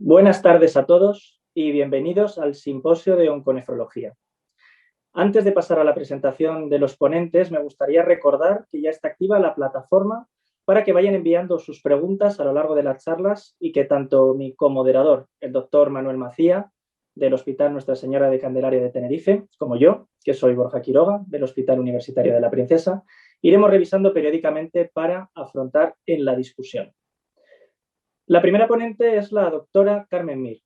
Buenas tardes a todos y bienvenidos al Simposio de Onconefrología. Antes de pasar a la presentación de los ponentes, me gustaría recordar que ya está activa la plataforma para que vayan enviando sus preguntas a lo largo de las charlas y que tanto mi comoderador, el doctor Manuel Macía, del Hospital Nuestra Señora de Candelaria de Tenerife, como yo, que soy Borja Quiroga, del Hospital Universitario de la Princesa, iremos revisando periódicamente para afrontar en la discusión. La primera ponente es la doctora Carmen Mir,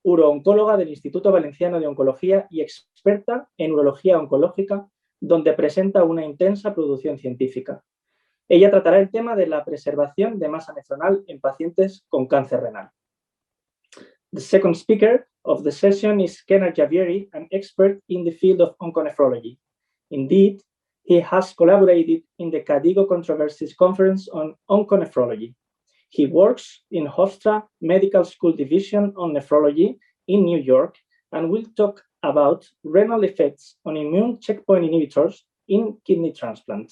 urooncóloga del Instituto Valenciano de Oncología y experta en urología oncológica, donde presenta una intensa producción científica. Ella tratará el tema de la preservación de masa nefronal en pacientes con cáncer renal. The second speaker of the session is Kenneth Javieri, an expert in the field of onconephrology. Indeed, he has collaborated in the KDIGO Controversies Conference on Onconephrology. He works in Hofstra Medical School Division on Nephrology in New York and will talk about renal effects on immune checkpoint inhibitors in kidney transplant.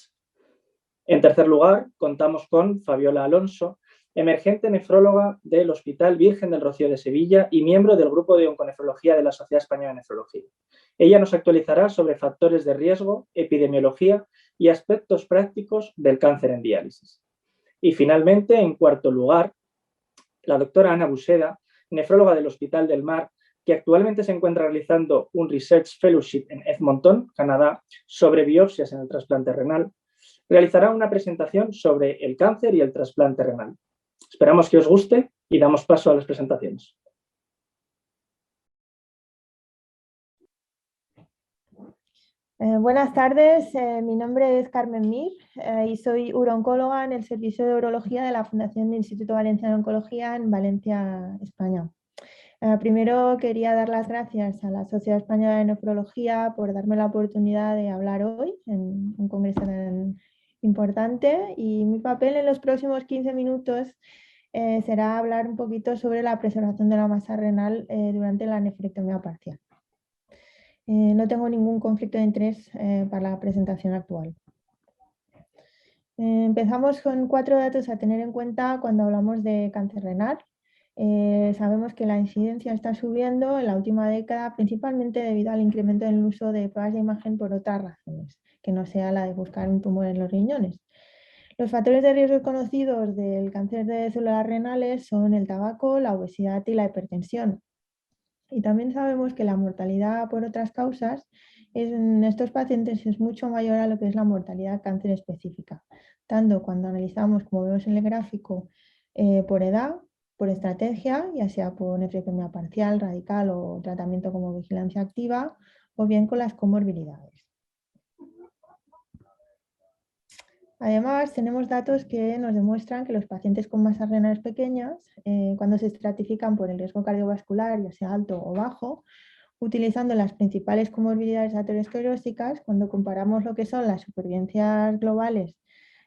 En tercer lugar, contamos con Fabiola Alonso, emergente nefróloga del Hospital Virgen del Rocío de Sevilla y miembro del grupo de onconefrología de la Sociedad Española de Nefrología. Ella nos actualizará sobre factores de riesgo, epidemiología y aspectos prácticos del cáncer en diálisis. Y finalmente, en cuarto lugar, la doctora Ana Buseda, nefróloga del Hospital del Mar, que actualmente se encuentra realizando un Research Fellowship en Edmonton, Canadá, sobre biopsias en el trasplante renal, realizará una presentación sobre el cáncer y el trasplante renal. Esperamos que os guste y damos paso a las presentaciones. Buenas tardes, mi nombre es Carmen Mir y soy urooncóloga en el Servicio de Urología de la Fundación del Instituto Valenciano de Oncología en Valencia, España. Primero quería dar las gracias a la Sociedad Española de Nefrología por darme la oportunidad de hablar hoy en un congreso tan importante, y mi papel en los próximos 15 minutos será hablar un poquito sobre la preservación de la masa renal durante la nefrectomía parcial. No tengo ningún conflicto de interés para la presentación actual. Empezamos con 4 datos a tener en cuenta cuando hablamos de cáncer renal. Sabemos que la incidencia está subiendo en la última década, principalmente debido al incremento en el uso de pruebas de imagen por otras razones, que no sea la de buscar un tumor en los riñones. Los factores de riesgo conocidos del cáncer de células renales son el tabaco, la obesidad y la hipertensión. Y también sabemos que la mortalidad por otras causas en estos pacientes es mucho mayor a lo que es la mortalidad cáncer específica, tanto cuando analizamos, como vemos en el gráfico, por edad, por estrategia, ya sea por nefrectomía parcial, radical o tratamiento como vigilancia activa, o bien con las comorbilidades. Además, tenemos datos que nos demuestran que los pacientes con masas renales pequeñas, cuando se estratifican por el riesgo cardiovascular, ya sea alto o bajo, utilizando las principales comorbilidades ateroscleróticas, cuando comparamos lo que son las supervivencias globales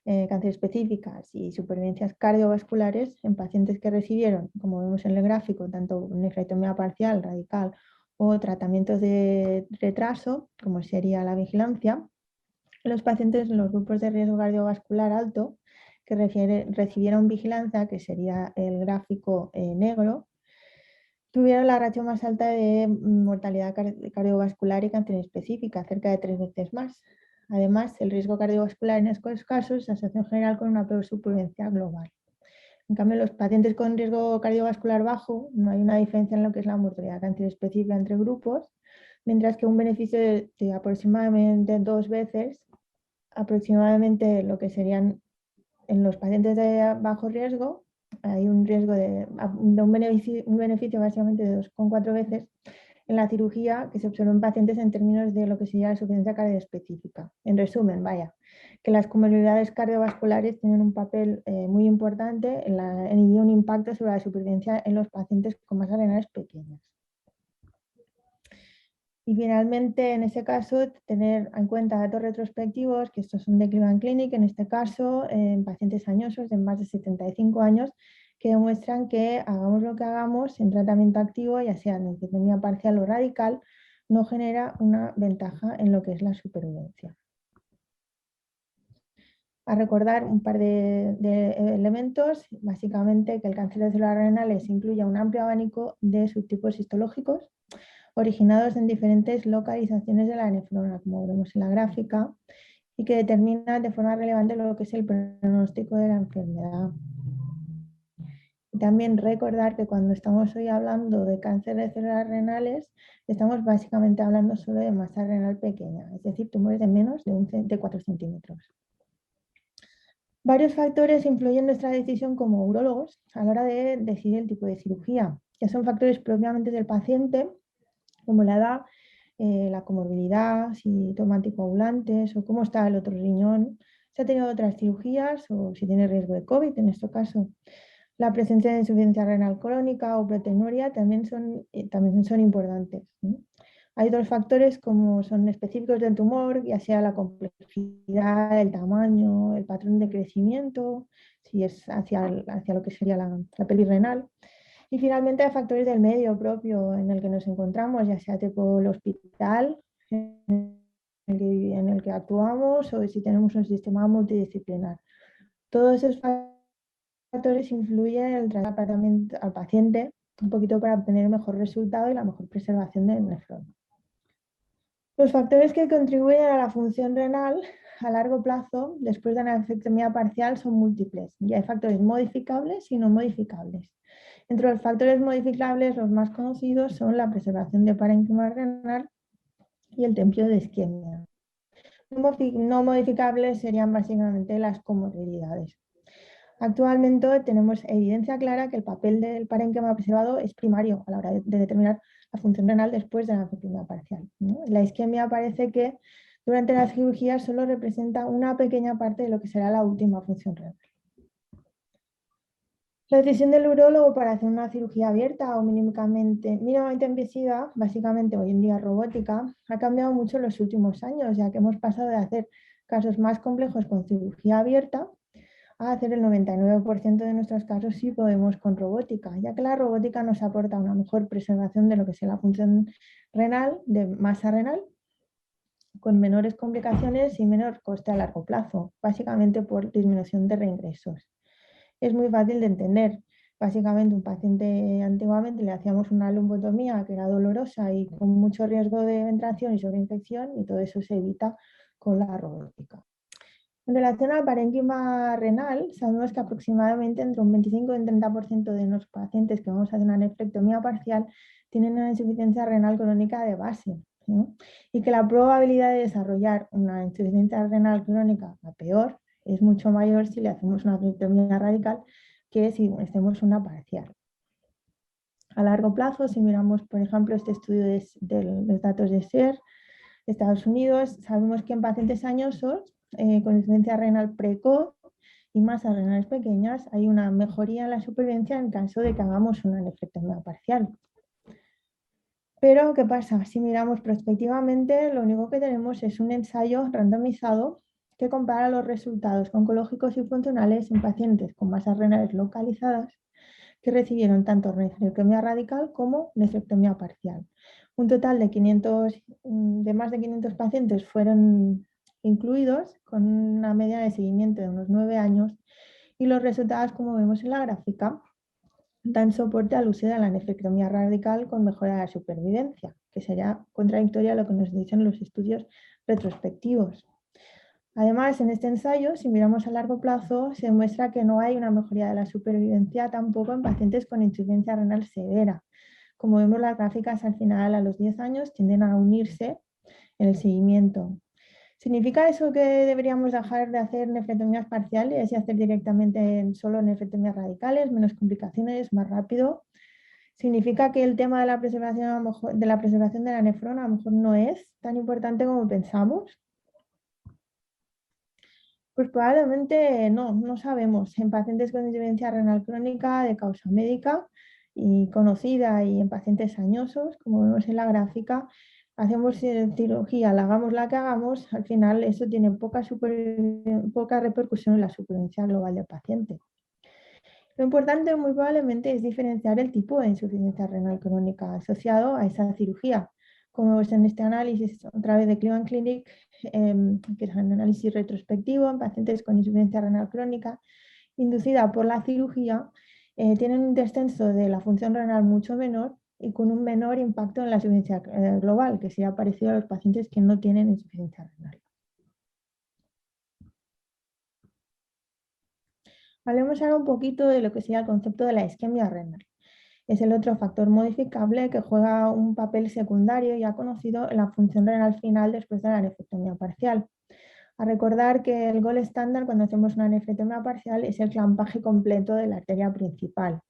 cáncer específicas y supervivencias cardiovasculares en pacientes que recibieron, como vemos en el gráfico, tanto nefrectomía parcial, radical o tratamientos de retraso, como sería la vigilancia, los pacientes en los grupos de riesgo cardiovascular alto que recibieron vigilancia, que sería el gráfico negro, tuvieron la ratio más alta de mortalidad cardiovascular y cáncer específica, cerca de 3 veces más. Además, el riesgo cardiovascular en estos casos se asocia en general con una peor supervivencia global. En cambio, los pacientes con riesgo cardiovascular bajo, no hay una diferencia en lo que es la mortalidad cáncer específica entre grupos, mientras que un beneficio de aproximadamente 2 veces, aproximadamente lo que serían en los pacientes de bajo riesgo, hay un riesgo de un beneficio básicamente de 2,4 veces en la cirugía que se observó en pacientes en términos de lo que sería la suficiencia cardioespecífica. En resumen, que las comorbilidades cardiovasculares tienen un papel muy importante y un impacto sobre la supervivencia en los pacientes con masas renales pequeñas. Y finalmente, en ese caso, tener en cuenta datos retrospectivos, que estos son de Cleveland Clinic, en este caso, en pacientes añosos de más de 75 años, que demuestran que hagamos lo que hagamos en tratamiento activo, ya sea nefrectomía parcial o radical, no genera una ventaja en lo que es la supervivencia. a recordar un par de elementos, básicamente que el cáncer de células renales incluye un amplio abanico de subtipos histológicos originados en diferentes localizaciones de la nefrona, como vemos en la gráfica, y que determinan de forma relevante lo que es el pronóstico de la enfermedad. Y también recordar que cuando estamos hoy hablando de cáncer de células renales, estamos básicamente hablando solo de masa renal pequeña, es decir, tumores de menos de 4 centímetros. Varios factores influyen en nuestra decisión como urólogos a la hora de decidir el tipo de cirugía, que son factores propiamente del paciente, como la edad, la comorbilidad, si toma anticoagulantes o cómo está el otro riñón, si ha tenido otras cirugías o si tiene riesgo de COVID en este caso. La presencia de insuficiencia renal crónica o proteinuria también son importantes, ¿no? Hay otros factores como son específicos del tumor, ya sea la complejidad, el tamaño, el patrón de crecimiento, si es hacia lo que sería la pelvis renal. Y finalmente hay factores del medio propio en el que nos encontramos, ya sea tipo el hospital en el que actuamos o si tenemos un sistema multidisciplinar. Todos esos factores influyen en el tratamiento al paciente un poquito para obtener el mejor resultado y la mejor preservación del nefrón. Los factores que contribuyen a la función renal a largo plazo después de una nefrectomía parcial son múltiples y hay factores modificables y no modificables. Entre los factores modificables, los más conocidos son la preservación de parénquima renal y el templio de isquemia. No modificables serían básicamente las comorbilidades. Actualmente tenemos evidencia clara que el papel del parénquima preservado es primario a la hora de determinar la función renal después de la nefrectomía parcial, ¿no? La isquemia parece que durante la cirugía solo representa una pequeña parte de lo que será la última función renal. La decisión del urólogo para hacer una cirugía abierta o mínimamente invasiva, básicamente hoy en día robótica, ha cambiado mucho en los últimos años, ya que hemos pasado de hacer casos más complejos con cirugía abierta a hacer el 99% de nuestros casos sí podemos con robótica, ya que la robótica nos aporta una mejor preservación de lo que sea la función renal, de masa renal, con menores complicaciones y menor coste a largo plazo, básicamente por disminución de reingresos. Es muy fácil de entender. Básicamente, un paciente antiguamente le hacíamos una lumbotomía que era dolorosa y con mucho riesgo de ventración y sobreinfección, y todo eso se evita con la robótica. En relación al parénquima renal, sabemos que aproximadamente entre un 25 y un 30% de los pacientes que vamos a hacer una nefrectomía parcial tienen una insuficiencia renal crónica de base, ¿no? Y que la probabilidad de desarrollar una insuficiencia renal crónica, la peor, es mucho mayor si le hacemos una nefrectomía radical que si hacemos una parcial. A largo plazo, si miramos, por ejemplo, este estudio de los datos de SER, Estados Unidos, sabemos que en pacientes añosos con insuficiencia renal precoz y masas renales pequeñas hay una mejoría en la supervivencia en caso de que hagamos una nefrectomía parcial. Pero, ¿qué pasa? Si miramos prospectivamente, lo único que tenemos es un ensayo randomizado que compara los resultados oncológicos y funcionales en pacientes con masas renales localizadas que recibieron tanto nefrectomía radical como nefrectomía parcial. Un total de más de 500 pacientes fueron incluidos con una media de seguimiento de unos 9 años y los resultados, como vemos en la gráfica, dan soporte al uso de la nefrectomía radical con mejora de la supervivencia, que sería contradictoria a lo que nos dicen los estudios retrospectivos. Además, en este ensayo, si miramos a largo plazo, se demuestra que no hay una mejoría de la supervivencia tampoco en pacientes con insuficiencia renal severa. Como vemos las gráficas, al final, a los 10 años, tienden a unirse en el seguimiento. ¿Significa eso que deberíamos dejar de hacer nefrectomías parciales y hacer directamente solo nefrectomías radicales, menos complicaciones, más rápido? ¿Significa que el tema de la preservación de la nefrona a lo mejor no es tan importante como pensamos? Pues probablemente no sabemos. En pacientes con insuficiencia renal crónica de causa médica y conocida y en pacientes añosos, como vemos en la gráfica, hacemos cirugía, la hagamos la que hagamos, al final eso tiene poca repercusión en la supervivencia global del paciente. Lo importante muy probablemente es diferenciar el tipo de insuficiencia renal crónica asociado a esa cirugía, como vemos en este análisis, otra vez de Cleveland Clinic, que es un análisis retrospectivo en pacientes con insuficiencia renal crónica inducida por la cirugía, tienen un descenso de la función renal mucho menor y con un menor impacto en la insuficiencia global, que sería parecido a los pacientes que no tienen insuficiencia renal. Hablemos ahora un poquito de lo que sería el concepto de la isquemia renal. Es el otro factor modificable que juega un papel secundario ya conocido en la función renal final después de la nefrectomía parcial. A recordar que el gol estándar cuando hacemos una nefrectomía parcial es el clampaje completo de la arteria principal.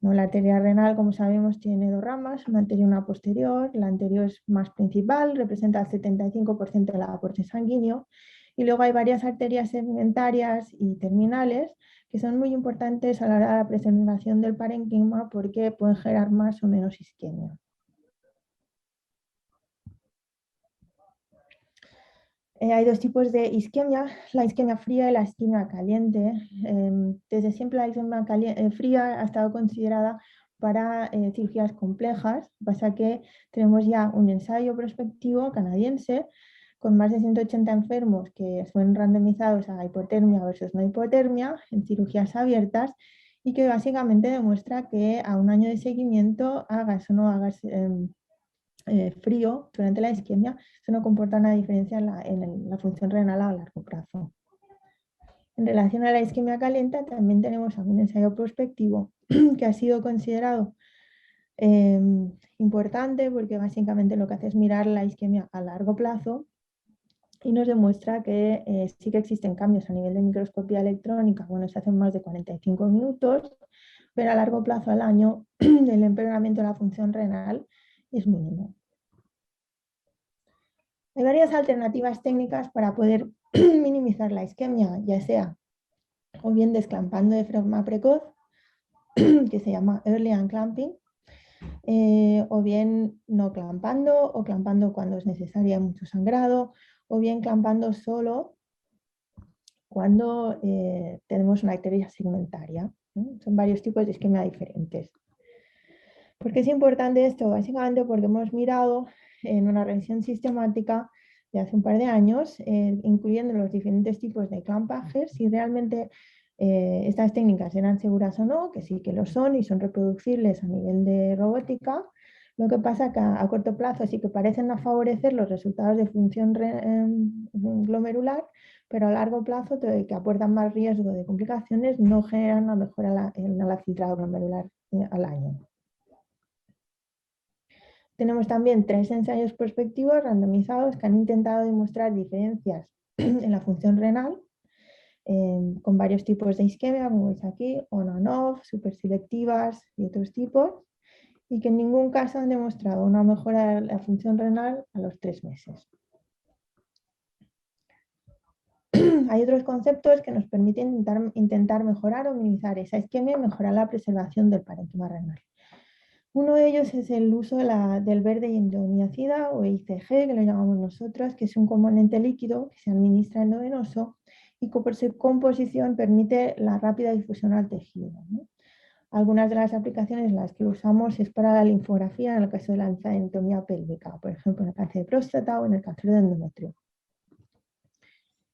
¿No? La arteria renal, como sabemos, tiene dos ramas, una anterior y una posterior. La anterior es más principal, representa el 75% del aporte sanguíneo. Y luego hay varias arterias segmentarias y terminales que son muy importantes a la hora de la preservación del parénquima porque pueden generar más o menos isquemia. Hay dos tipos de isquemia, la isquemia fría y la isquemia caliente. Desde siempre la isquemia fría ha estado considerada para cirugías complejas. Pasa que tenemos ya un ensayo prospectivo canadiense con más de 180 enfermos que son randomizados a hipotermia versus no hipotermia en cirugías abiertas y que básicamente demuestra que a un año de seguimiento, hagas o no hagas frío durante la isquemia, eso no comporta una diferencia en la función renal a largo plazo. En relación a la isquemia caliente, también tenemos un ensayo prospectivo que ha sido considerado importante porque básicamente lo que hace es mirar la isquemia a largo plazo y nos demuestra que sí que existen cambios a nivel de microscopía electrónica, bueno, se hacen más de 45 minutos, pero a largo plazo al año el empeoramiento de la función renal es mínimo. Hay varias alternativas técnicas para poder minimizar la isquemia, ya sea o bien desclampando de forma precoz, que se llama early unclamping, o bien no clampando o clampando cuando es necesaria mucho sangrado, o bien clampando solo cuando tenemos una arteria segmentaria. Son varios tipos de isquemia diferentes. ¿Por qué es importante esto? Básicamente porque hemos mirado en una revisión sistemática de hace un par de años, incluyendo los diferentes tipos de clampajes, si realmente estas técnicas eran seguras o no, que sí que lo son y son reproducibles a nivel de robótica. Lo que pasa que a corto plazo sí que parecen no favorecer los resultados de función glomerular, pero a largo plazo, que aportan más riesgo de complicaciones, no generan una mejora en la filtrado glomerular al año. Tenemos también 3 ensayos prospectivos randomizados que han intentado demostrar diferencias en la función renal con varios tipos de isquemia, como veis aquí, on-on-off, superselectivas y otros tipos, y que en ningún caso han demostrado una mejora de la función renal a los 3 meses. Hay otros conceptos que nos permiten intentar mejorar o minimizar esa isquemia y mejorar la preservación del parénquima renal. Uno de ellos es el uso del verde indoniacida o ICG, que lo llamamos nosotros, que es un componente líquido que se administra endovenoso y que por su composición permite la rápida difusión al tejido, ¿no? Algunas de las aplicaciones en las que lo usamos es para la linfografía en el caso de la endometriotomía pélvica, por ejemplo en el cáncer de próstata o en el cáncer de endometrio.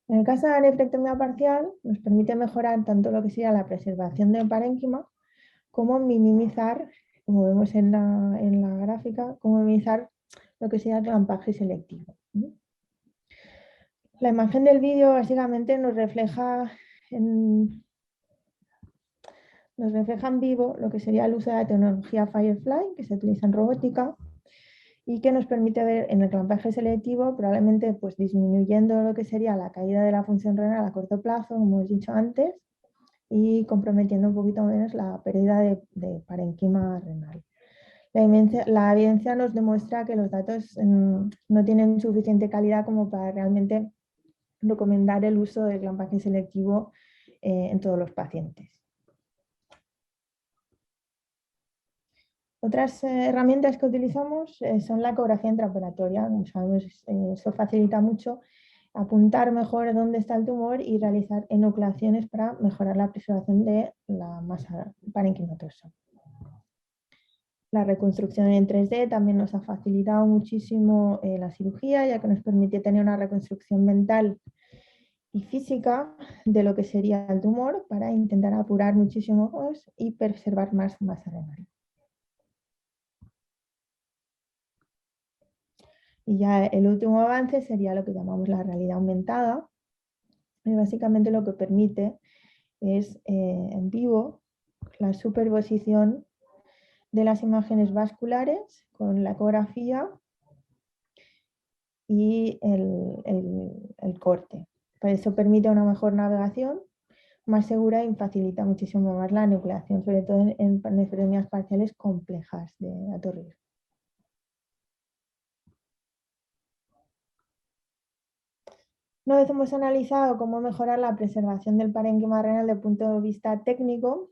En el caso de la nefrectomía parcial nos permite mejorar tanto lo que sería la preservación del parénquima como minimizar, como vemos en la gráfica, cómo minimizar lo que sería el clampaje selectivo. La imagen del vídeo básicamente nos refleja en vivo lo que sería el uso de la tecnología Firefly, que se utiliza en robótica y que nos permite ver en el clampaje selectivo, probablemente pues, disminuyendo lo que sería la caída de la función renal a corto plazo, como hemos dicho antes, y comprometiendo un poquito menos la pérdida de parénquima renal. La evidencia nos demuestra que los datos no tienen suficiente calidad como para realmente recomendar el uso del clampaje selectivo en todos los pacientes. Otras herramientas que utilizamos son la ecografía intraoperatoria. Como sabemos, eso facilita mucho apuntar mejor dónde está el tumor y realizar enucleaciones para mejorar la preservación de la masa parenquimatosa. La reconstrucción en 3D también nos ha facilitado muchísimo la cirugía, ya que nos permite tener una reconstrucción mental y física de lo que sería el tumor para intentar apurar muchísimo más y preservar más masa renal. Y ya el último avance sería lo que llamamos la realidad aumentada. Y básicamente lo que permite es en vivo la superposición de las imágenes vasculares con la ecografía y el corte. Por eso permite una mejor navegación, más segura y facilita muchísimo más la nucleación, sobre todo en nefremias parciales complejas de alto riesgo. Una vez hemos analizado cómo mejorar la preservación del parénquima renal desde el punto de vista técnico,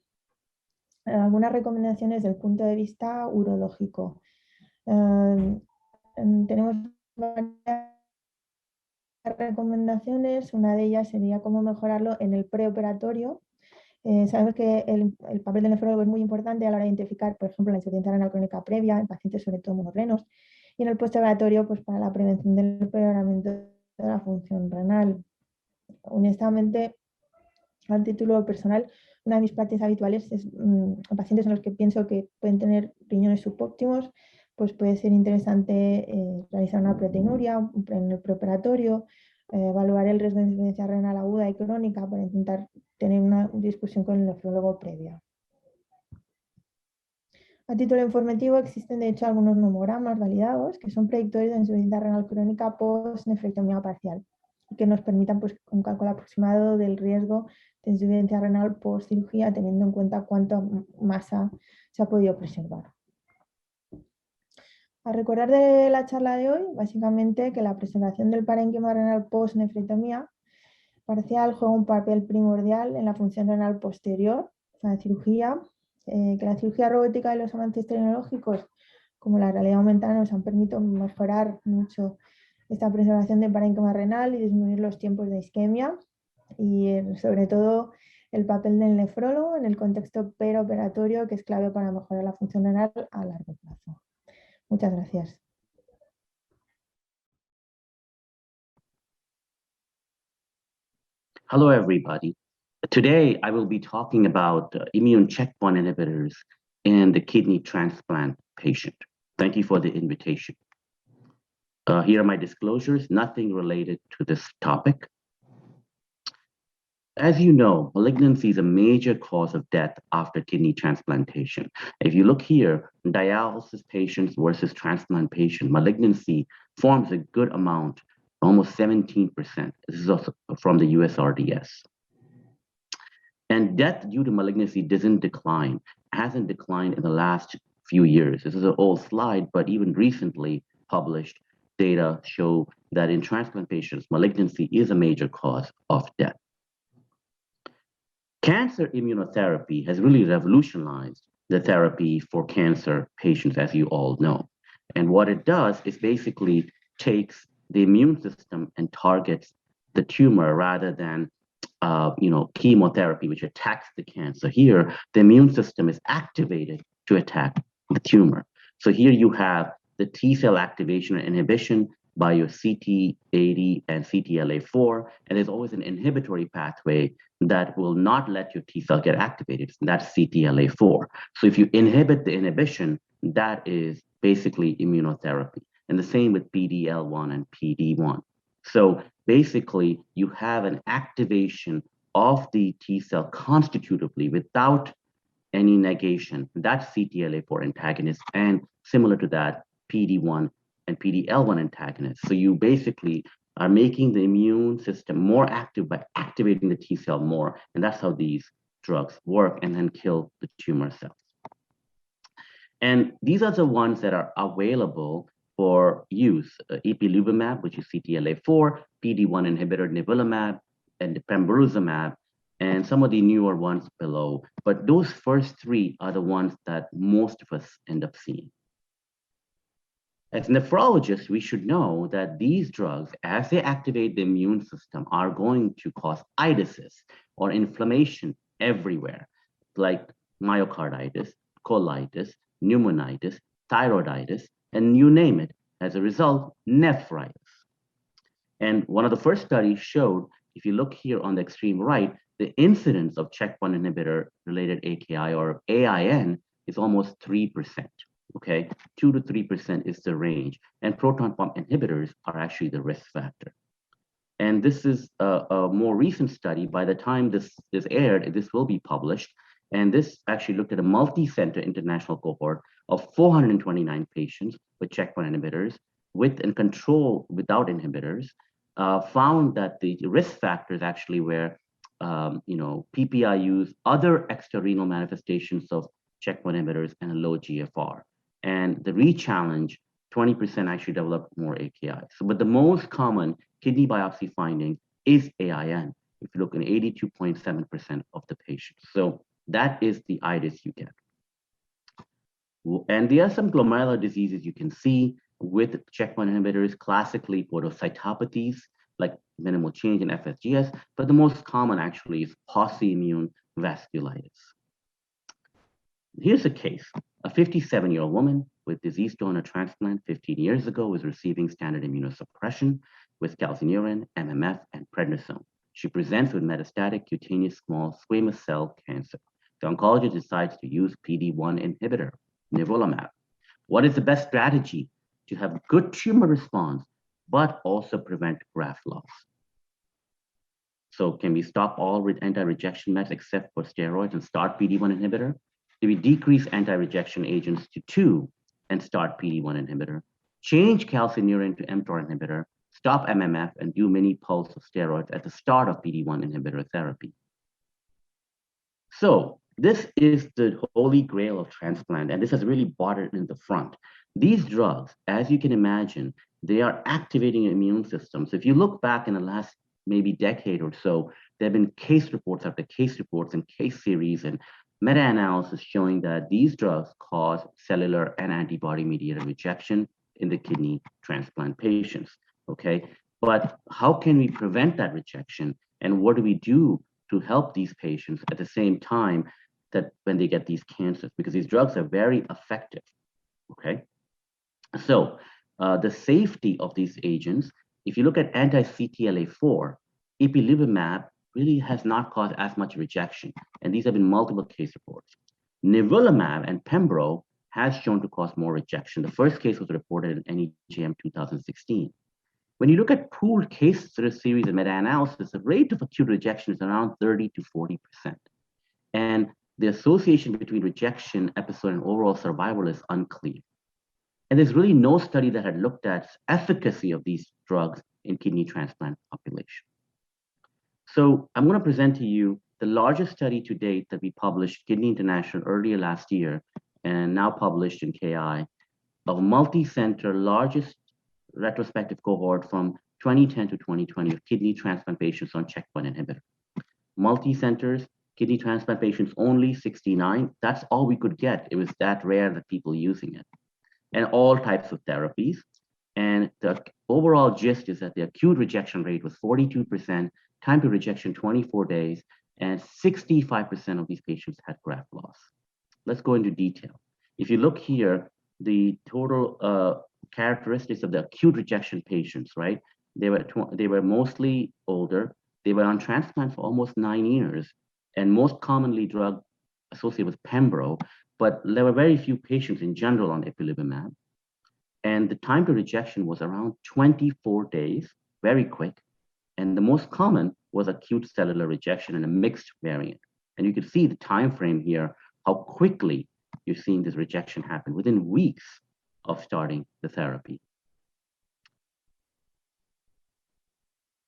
algunas recomendaciones desde el punto de vista urológico. Tenemos varias recomendaciones. Una de ellas sería cómo mejorarlo en el preoperatorio. Sabemos que el papel del nefrólogo es muy importante a la hora de identificar, por ejemplo, la insuficiencia renal crónica previa en pacientes sobre todo monorrenos, y en el postoperatorio, pues para la prevención del empeoramiento de la función renal. Honestamente, a título personal, una de mis prácticas habituales es pacientes en los que pienso que pueden tener riñones subóptimos, pues puede ser interesante realizar una proteinuria en el preoperatorio, evaluar el riesgo de insuficiencia renal aguda y crónica para intentar tener una discusión con el nefrólogo previa. A título informativo existen de hecho algunos nomogramas validados que son predictores de insuficiencia renal crónica post-nefrectomía parcial y que nos permitan pues, un cálculo aproximado del riesgo de insuficiencia renal post-cirugía teniendo en cuenta cuánta masa se ha podido preservar. A recordar de la charla de hoy, básicamente que la preservación del parénquima renal post-nefrectomía parcial juega un papel primordial en la función renal posterior a la cirugía, que la cirugía robótica y los avances tecnológicos como la realidad aumentada nos han permitido mejorar mucho esta preservación del parénquima renal y disminuir los tiempos de isquemia y sobre todo el papel del nefrólogo en el contexto peroperatorio que es clave para mejorar la función renal a largo plazo. Muchas gracias. Hello, everybody. Today, I will be talking about immune checkpoint inhibitors in the kidney transplant patient. Thank you for the invitation. Here are my disclosures, nothing related to this topic. As you know, malignancy is a major cause of death after kidney transplantation. If you look here, dialysis patients versus transplant patient, malignancy forms a good amount, almost 17%. This is also from the USRDS. And death due to malignancy doesn't decline, hasn't declined in the last few years. This is an old slide, but even recently published data show that in transplant patients, malignancy is a major cause of death. Cancer immunotherapy has really revolutionized the therapy for cancer patients, as you all know. And what it does is basically takes the immune system and targets the tumor rather than chemotherapy, which attacks the cancer. Here, the immune system is activated to attack the tumor. So here you have the T cell activation and inhibition by your CT80 and CTLA4, and there's always an inhibitory pathway that will not let your T cell get activated. That's CTLA4. So if you inhibit the inhibition, that is basically immunotherapy. And the same with PD-L1 and PD-1. So basically, you have an activation of the T cell constitutively without any negation. That's CTLA4 antagonist, and similar to that, PD-1 and PD-L1 antagonists. So you basically are making the immune system more active by activating the T cell more, and that's how these drugs work and then kill the tumor cells. And these are the ones that are available for use, ipilimumab, which is CTLA4, PD-1 inhibitor nivolumab, and pembrolizumab, and some of the newer ones below. But those first three are the ones that most of us end up seeing. As nephrologists, we should know that these drugs, as they activate the immune system, are going to cause itises or inflammation everywhere, like myocarditis, colitis, pneumonitis, thyroiditis, and you name it. As a result, nephritis. And one of the first studies showed, if you look here on the extreme right, the incidence of checkpoint inhibitor-related AKI or AIN is almost 3%, okay? 2 to 3% is the range. And proton pump inhibitors are actually the risk factor. And this is a more recent study. By the time this is aired, this will be published. And this actually looked at a multi-center international cohort of 429 patients with checkpoint inhibitors with and control without inhibitors, found that the risk factors actually were, PPIUs, other extrarenal manifestations of checkpoint inhibitors, and a low GFR. And the re-challenge, 20% actually developed more AKI. So, but the most common kidney biopsy finding is AIN, if you look at 82.7% of the patients. So that is the IDIS you get. And there are some glomerular diseases you can see with checkpoint inhibitors, classically podocytopathies, like minimal change in FSGS, but the most common actually is pauciimmune vasculitis. Here's a case. A 57-year-old woman with disease donor transplant 15 years ago was receiving standard immunosuppression with calcineurin, MMF, and prednisone. She presents with metastatic cutaneous small squamous cell cancer. The oncologist decides to use PD-1 inhibitor, nivolumab. What is the best strategy to have good tumor response, but also prevent graft loss? So can we stop all with anti-rejection meds except for steroids and start PD-1 inhibitor? Do we decrease anti-rejection agents to 2 and start PD-1 inhibitor? Change calcineurin to mTOR inhibitor, stop MMF, and do mini pulse of steroids at the start of PD-1 inhibitor therapy. So this is the holy grail of transplant, and this has really brought it in the front. These drugs, as you can imagine, they are activating immune systems. If you look back in the last maybe decade or so, there have been case reports after case reports and case series and meta-analysis showing that these drugs cause cellular and antibody-mediated rejection in the kidney transplant patients, okay? But how can we prevent that rejection? And what do we do to help these patients at the same time that when they get these cancers? Because these drugs are very effective, okay? So the safety of these agents, if you look at anti-CTLA-4, ipilimumab really has not caused as much rejection. And these have been multiple case reports. Nivolumab and Pembro has shown to cause more rejection. The first case was reported in NEJM 2016. When you look at pooled case series and meta-analysis, the rate of acute rejection is around 30 to 40%. And the association between rejection episode and overall survival is unclear. And there's really no study that had looked at efficacy of these drugs in kidney transplant population. So I'm going to present to you the largest study to date that we published, Kidney International, earlier last year, and now published in KI, of a multi-center, largest retrospective cohort from 2010 to 2020 of kidney transplant patients on checkpoint inhibitor. Multi-centers, kidney transplant patients only 69. That's all we could get. It was that rare that people using it. And all types of therapies. And the overall gist is that the acute rejection rate was 42%, time to rejection 24 days, and 65% of these patients had graft loss. Let's go into detail. If you look here, the total characteristics of the acute rejection patients, right? They were mostly older. They were on transplant for almost 9 years, and most commonly drug associated with Pembro, but there were very few patients in general on ipilimumab. And the time to rejection was around 24 days, very quick. And the most common was acute cellular rejection in a mixed variant. And you can see the time frame here, how quickly you're seeing this rejection happen within weeks of starting the therapy.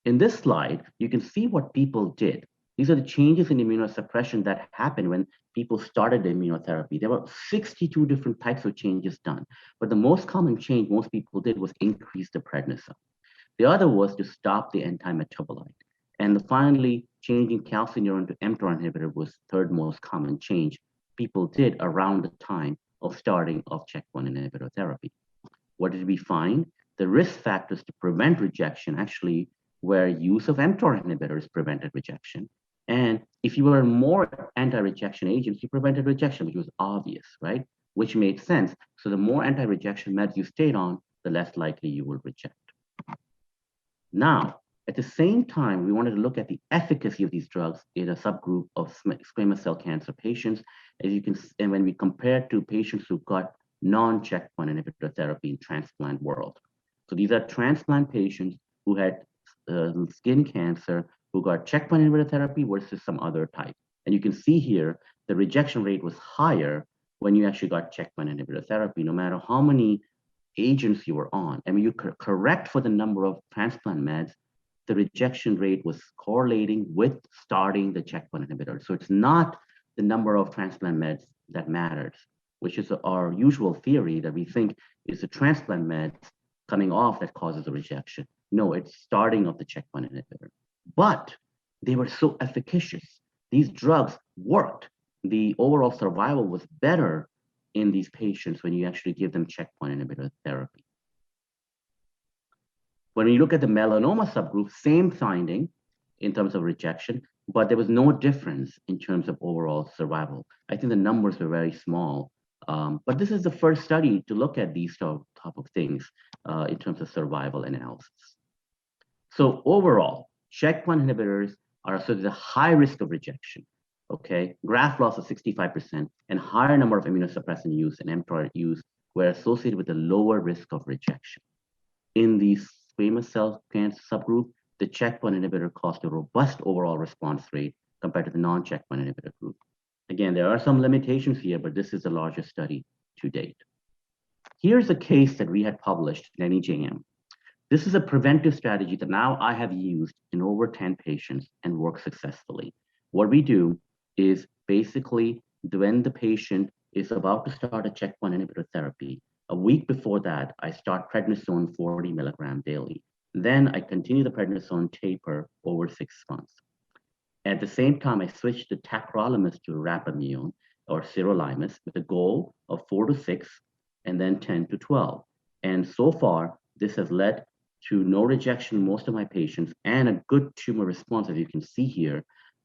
In this slide, you can see what people did. These are the changes in immunosuppression that happened when people started the immunotherapy. There were 62 different types of changes done, but the most common change most people did was increase the prednisone. The other was to stop the anti-metabolite. And finally, changing calcineurin to mTOR inhibitor was the third most common change people did around the time of starting of checkpoint inhibitor therapy. What did we find? The risk factors to prevent rejection actually were use of mTOR inhibitors prevented rejection. And if you were more anti-rejection agents, you prevented rejection, which was obvious, right? which made sense. So the more anti-rejection meds you stayed on, the less likely you will reject. Now, at the same time, we wanted to look at the efficacy of these drugs in a subgroup of squamous cell cancer patients. As you can see, and when we compare to patients who got non-checkpoint inhibitor therapy in transplant world. So these are transplant patients who had skin cancer who got checkpoint inhibitor therapy versus some other type. And you can see here, the rejection rate was higher when you actually got checkpoint inhibitor therapy, no matter how many agents you were on. I mean, you correct for the number of transplant meds, the rejection rate was correlating with starting the checkpoint inhibitor. So it's not the number of transplant meds that matters, which is our usual theory that we think is the transplant meds coming off that causes the rejection. No, it's starting of the checkpoint inhibitor. But they were so efficacious. These drugs worked. The overall survival was better in these patients when you actually give them checkpoint inhibitor therapy. When you look at the melanoma subgroup, same finding in terms of rejection, but there was no difference in terms of overall survival. I think the numbers were very small, but this is the first study to look at these type of things in terms of survival analysis. So overall, checkpoint inhibitors are associated with a high risk of rejection, okay? Graft loss of 65% and higher number of immunosuppressant use and mTOR use were associated with a lower risk of rejection. In these squamous cell cancer subgroup, the checkpoint inhibitor caused a robust overall response rate compared to the non-checkpoint inhibitor group. Again, there are some limitations here, but this is the largest study to date. Here's a case that we had published in NEJM. This is a preventive strategy that now I have used in over 10 patients and worked successfully. What we do is basically when the patient is about to start a checkpoint inhibitor therapy, a week before that, I start prednisone 40 milligram daily. Then I continue the prednisone taper over 6 months. At the same time, I switch to tacrolimus to rapamune or sirolimus with a goal of 4 to 6 and then 10 to 12. And so far, this has led to no rejection in most of my patients and a good tumor response, as you can see here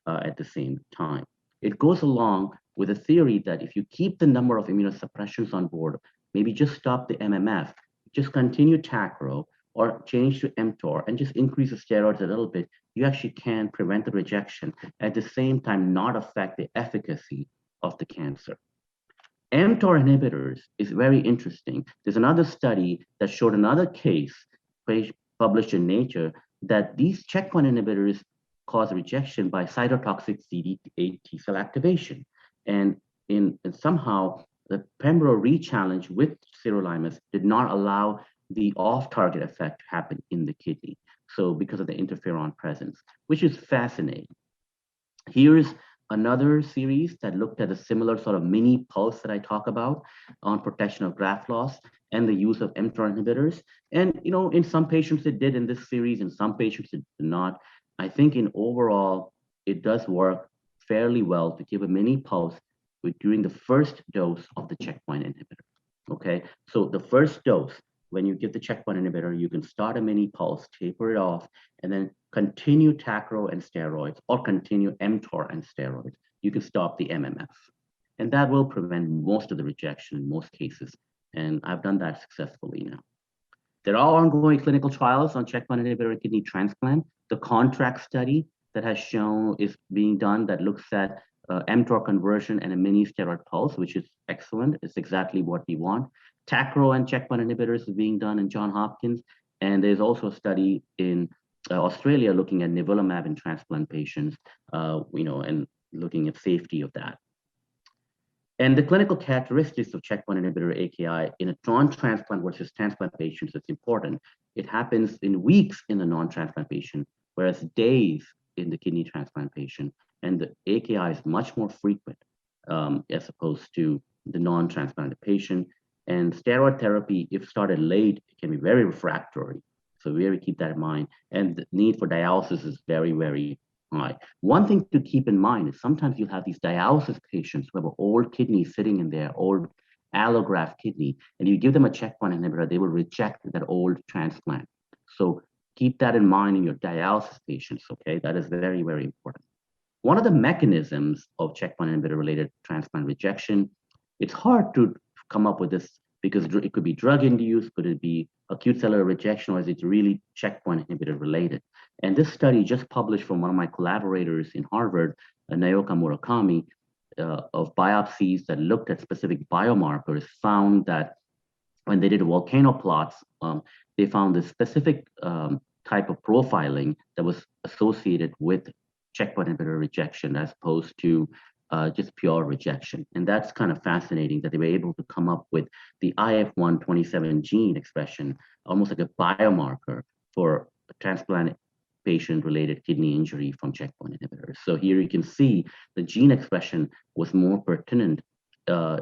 at the same time. It goes along with a theory that if you keep the number of immunosuppressions on board, maybe just stop the MMF, just continue tacro or change to mTOR and just increase the steroids a little bit, you actually can prevent the rejection, at the same time not affect the efficacy of the cancer. mTOR inhibitors is very interesting. There's another study that showed another case published in Nature that these checkpoint inhibitors cause rejection by cytotoxic CD8 T cell activation. And somehow the pembro rechallenge with sirolimus did not allow the off-target effect to happen in the kidney. So because of the interferon presence, which is fascinating. Here's another series that looked at a similar sort of mini pulse that I talk about on protection of graft loss and the use of mTOR inhibitors. And in some patients it did in this series, in some patients it did not. I think in overall, it does work fairly well to give a mini pulse during the first dose of the checkpoint inhibitor, okay? So the first dose, when you give the checkpoint inhibitor, you can start a mini pulse, taper it off, and then continue tacro and steroids, or continue mTOR and steroids. You can stop the MMF. And that will prevent most of the rejection in most cases. And I've done that successfully now. There are ongoing clinical trials on checkpoint inhibitor kidney transplant. The CONTRACT study that has shown is being done that looks at mTOR conversion and a mini steroid pulse, which is excellent. It's exactly what we want. Tacro and checkpoint inhibitors is being done in Johns Hopkins. And there's also a study in Australia looking at nivolumab in transplant patients, and looking at safety of that. And the clinical characteristics of checkpoint inhibitor AKI in a non-transplant versus transplant patients is important. It happens in weeks in the non-transplant patient, whereas days in the kidney transplant patient. And the AKI is much more frequent as opposed to the non-transplanted patient. And steroid therapy, if started late, it can be very refractory. So we really keep that in mind. And the need for dialysis is very, very high. One thing to keep in mind is sometimes you have these dialysis patients who have an old kidney sitting in their old allograft kidney, and you give them a checkpoint inhibitor, they will reject that old transplant. So keep that in mind in your dialysis patients, okay? That is very, very important. One of the mechanisms of checkpoint inhibitor related transplant rejection, it's hard to come up with this, because it could be drug-induced, could it be acute cellular rejection, or is it really checkpoint inhibitor related? And this study just published from one of my collaborators in Harvard, Naoka Murakami, of biopsies that looked at specific biomarkers, found that when they did volcano plots, they found this specific type of profiling that was associated with checkpoint inhibitor rejection as opposed to just pure rejection. And that's kind of fascinating that they were able to come up with the IF127 gene expression, almost like a biomarker for a transplant patient-related kidney injury from checkpoint inhibitors. So here you can see the gene expression was more pertinent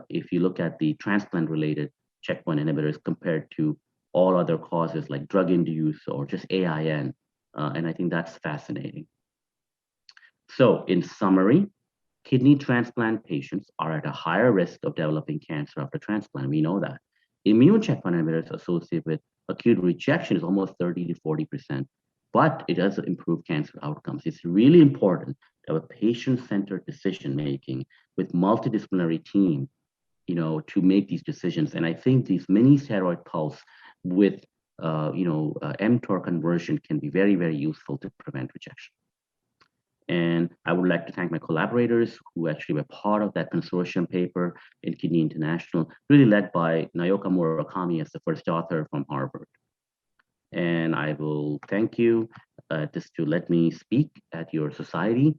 if you look at the transplant-related checkpoint inhibitors compared to all other causes like drug-induced or just AIN. And I think that's fascinating. So in summary, kidney transplant patients are at a higher risk of developing cancer after transplant. We know that. Immune checkpoint inhibitors associated with acute rejection is almost 30 to 40%, but it does improve cancer outcomes. It's really important to have a patient-centered decision-making with multidisciplinary team, to make these decisions. And I think these mini steroid pulse with, mTOR conversion can be very, very useful to prevent rejection. And I would like to thank my collaborators who actually were part of that consortium paper in Kidney International, really led by Naoka Murakami as the first author from Harvard. And I will thank you just to let me speak at your society.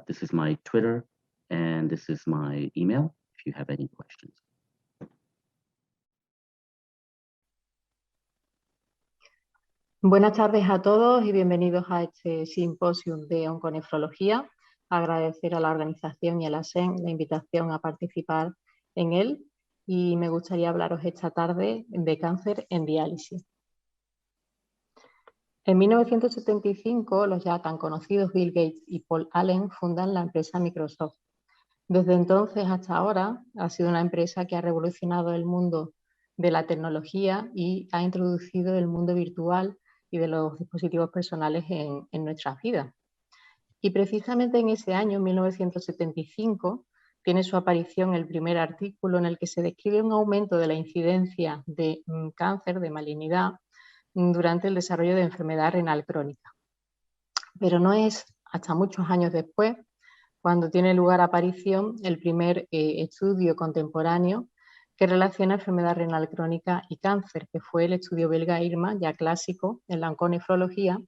This is my Twitter and this is my email if you have any questions. Buenas tardes a todos y bienvenidos a este simposio de onconefrología. Agradecer a la organización y a la SEN la invitación a participar en él y me gustaría hablaros esta tarde de cáncer en diálisis. En 1975, los ya tan conocidos Bill Gates y Paul Allen fundan la empresa Microsoft. Desde entonces hasta ahora ha sido una empresa que ha revolucionado el mundo de la tecnología y ha introducido el mundo virtual y de los dispositivos personales en nuestras vidas. Y precisamente en ese año, 1975, tiene su aparición el primer artículo en el que se describe un aumento de la incidencia de cáncer, de malignidad, durante el desarrollo de enfermedad renal crónica. Pero no es hasta muchos años después cuando tiene lugar aparición el primer estudio contemporáneo que relaciona enfermedad renal crónica y cáncer, que fue el estudio belga IRMA, ya clásico en la onconefrología,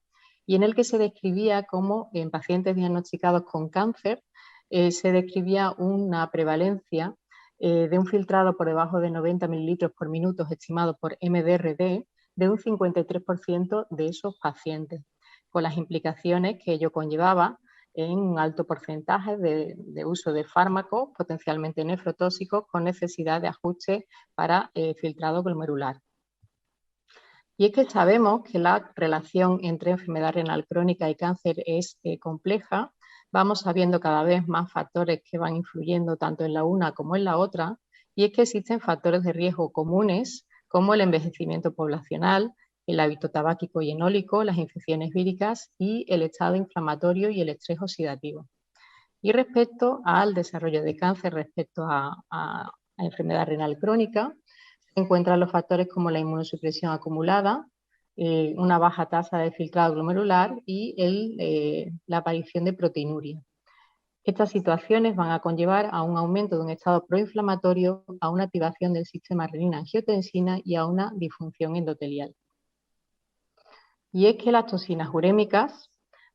y en el que se describía cómo en pacientes diagnosticados con cáncer se describía una prevalencia de un filtrado por debajo de 90 mililitros por minuto estimado por MDRD de un 53% de esos pacientes, con las implicaciones que ello conllevaba en un alto porcentaje de uso de fármacos potencialmente nefrotóxicos con necesidad de ajuste para filtrado glomerular. Y es que sabemos que la relación entre enfermedad renal crónica y cáncer es compleja. Vamos sabiendo cada vez más factores que van influyendo tanto en la una como en la otra, y es que existen factores de riesgo comunes como el envejecimiento poblacional, el hábito tabáquico y enólico, las infecciones víricas y el estado inflamatorio y el estrés oxidativo. Y respecto al desarrollo de cáncer, respecto a enfermedad renal crónica, se encuentran los factores como la inmunosupresión acumulada, una baja tasa de filtrado glomerular y la aparición de proteinuria. Estas situaciones van a conllevar a un aumento de un estado proinflamatorio, a una activación del sistema renina-angiotensina y a una disfunción endotelial. Y es que las toxinas urémicas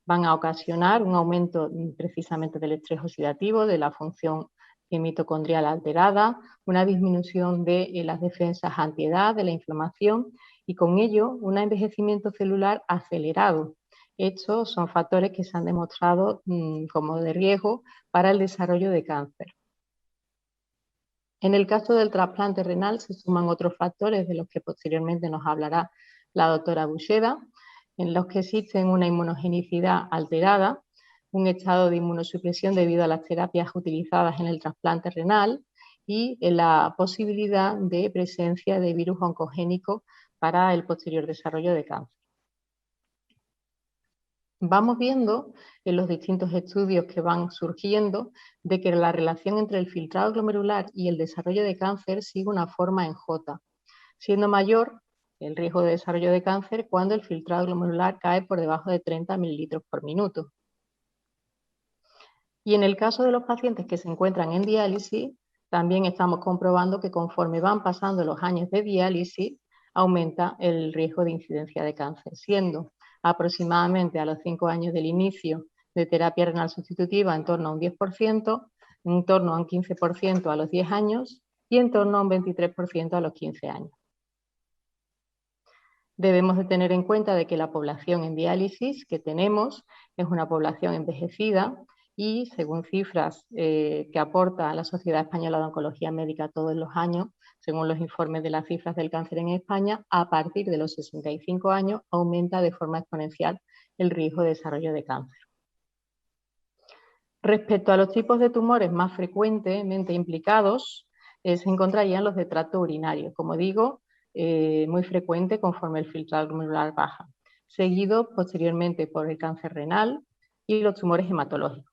van a ocasionar un aumento precisamente del estrés oxidativo, de la función mitocondrial alterada, una disminución de las defensas antiedad, de la inflamación y con ello un envejecimiento celular acelerado. Estos son factores que se han demostrado como de riesgo para el desarrollo de cáncer. En el caso del trasplante renal se suman otros factores de los que posteriormente nos hablará la doctora Buxeda, en los que existen una inmunogenicidad alterada, un estado de inmunosupresión debido a las terapias utilizadas en el trasplante renal y la posibilidad de presencia de virus oncogénico para el posterior desarrollo de cáncer. Vamos viendo en los distintos estudios que van surgiendo de que la relación entre el filtrado glomerular y el desarrollo de cáncer sigue una forma en J, siendo mayor el riesgo de desarrollo de cáncer cuando el filtrado glomerular cae por debajo de 30 mililitros por minuto. Y en el caso de los pacientes que se encuentran en diálisis, también estamos comprobando que conforme van pasando los años de diálisis, aumenta el riesgo de incidencia de cáncer, siendo aproximadamente a los 5 años del inicio de terapia renal sustitutiva en torno a un 10%, en torno a un 15% a los 10 años y en torno a un 23% a los 15 años. Debemos de tener en cuenta de que la población en diálisis que tenemos es una población envejecida y, según cifras que aporta la Sociedad Española de Oncología Médica todos los años, según los informes de las cifras del cáncer en España, a partir de los 65 años aumenta de forma exponencial el riesgo de desarrollo de cáncer. Respecto a los tipos de tumores más frecuentemente implicados, se encontrarían los de tracto urinario, como digo, muy frecuente conforme el filtrado glomerular baja, seguido posteriormente por el cáncer renal y los tumores hematológicos.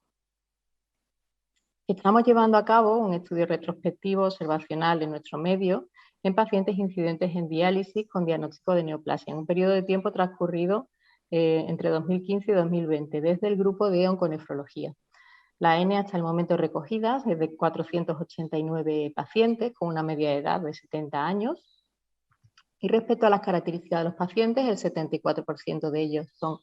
Estamos llevando a cabo un estudio retrospectivo observacional en nuestro medio en pacientes incidentes en diálisis con diagnóstico de neoplasia, en un periodo de tiempo transcurrido entre 2015 y 2020, desde el grupo de onconefrología. La N hasta el momento recogida es de 489 pacientes con una media de edad de 70 años. Y respecto a las características de los pacientes, el 74% de ellos son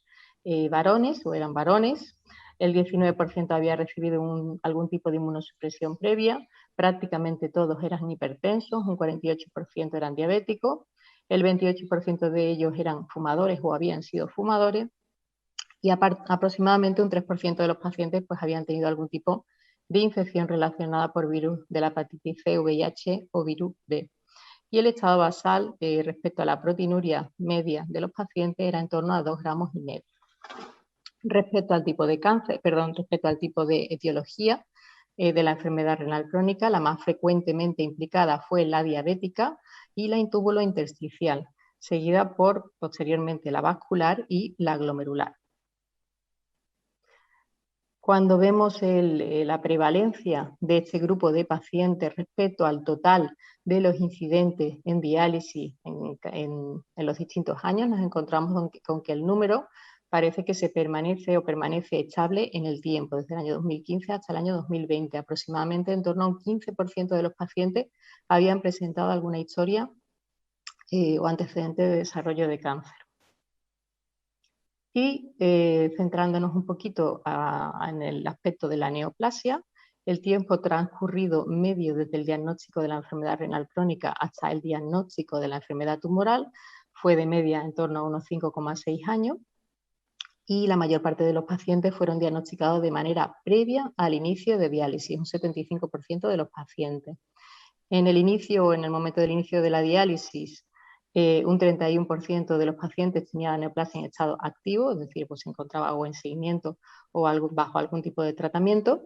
varones o eran varones, el 19% había recibido algún tipo de inmunosupresión previa, prácticamente todos eran hipertensos, un 48% eran diabéticos, el 28% de ellos eran fumadores o habían sido fumadores y aproximadamente un 3% de los pacientes pues, habían tenido algún tipo de infección relacionada por virus de la hepatitis C, VIH o virus B. Y el estado basal respecto a la proteinuria media de los pacientes era en torno a 2,5 gramos. Respecto al tipo de cáncer, respecto al tipo de etiología de la enfermedad renal crónica, la más frecuentemente implicada fue la diabética y la intúbulo-intersticial, seguida por posteriormente la vascular y la glomerular. Cuando vemos la prevalencia de este grupo de pacientes respecto al total de los incidentes en diálisis en los distintos años, nos encontramos con que el número parece que permanece estable en el tiempo, desde el año 2015 hasta el año 2020. Aproximadamente en torno a un 15% de los pacientes habían presentado alguna historia o antecedente de desarrollo de cáncer. Y centrándonos un poquito en el aspecto de la neoplasia, el tiempo transcurrido medio desde el diagnóstico de la enfermedad renal crónica hasta el diagnóstico de la enfermedad tumoral fue de media en torno a unos 5,6 años y la mayor parte de los pacientes fueron diagnosticados de manera previa al inicio de diálisis, un 75% de los pacientes. En el momento del inicio de la diálisis, un 31% de los pacientes tenía la neoplasia en estado activo, es decir, pues se encontraba o en seguimiento o bajo algún tipo de tratamiento,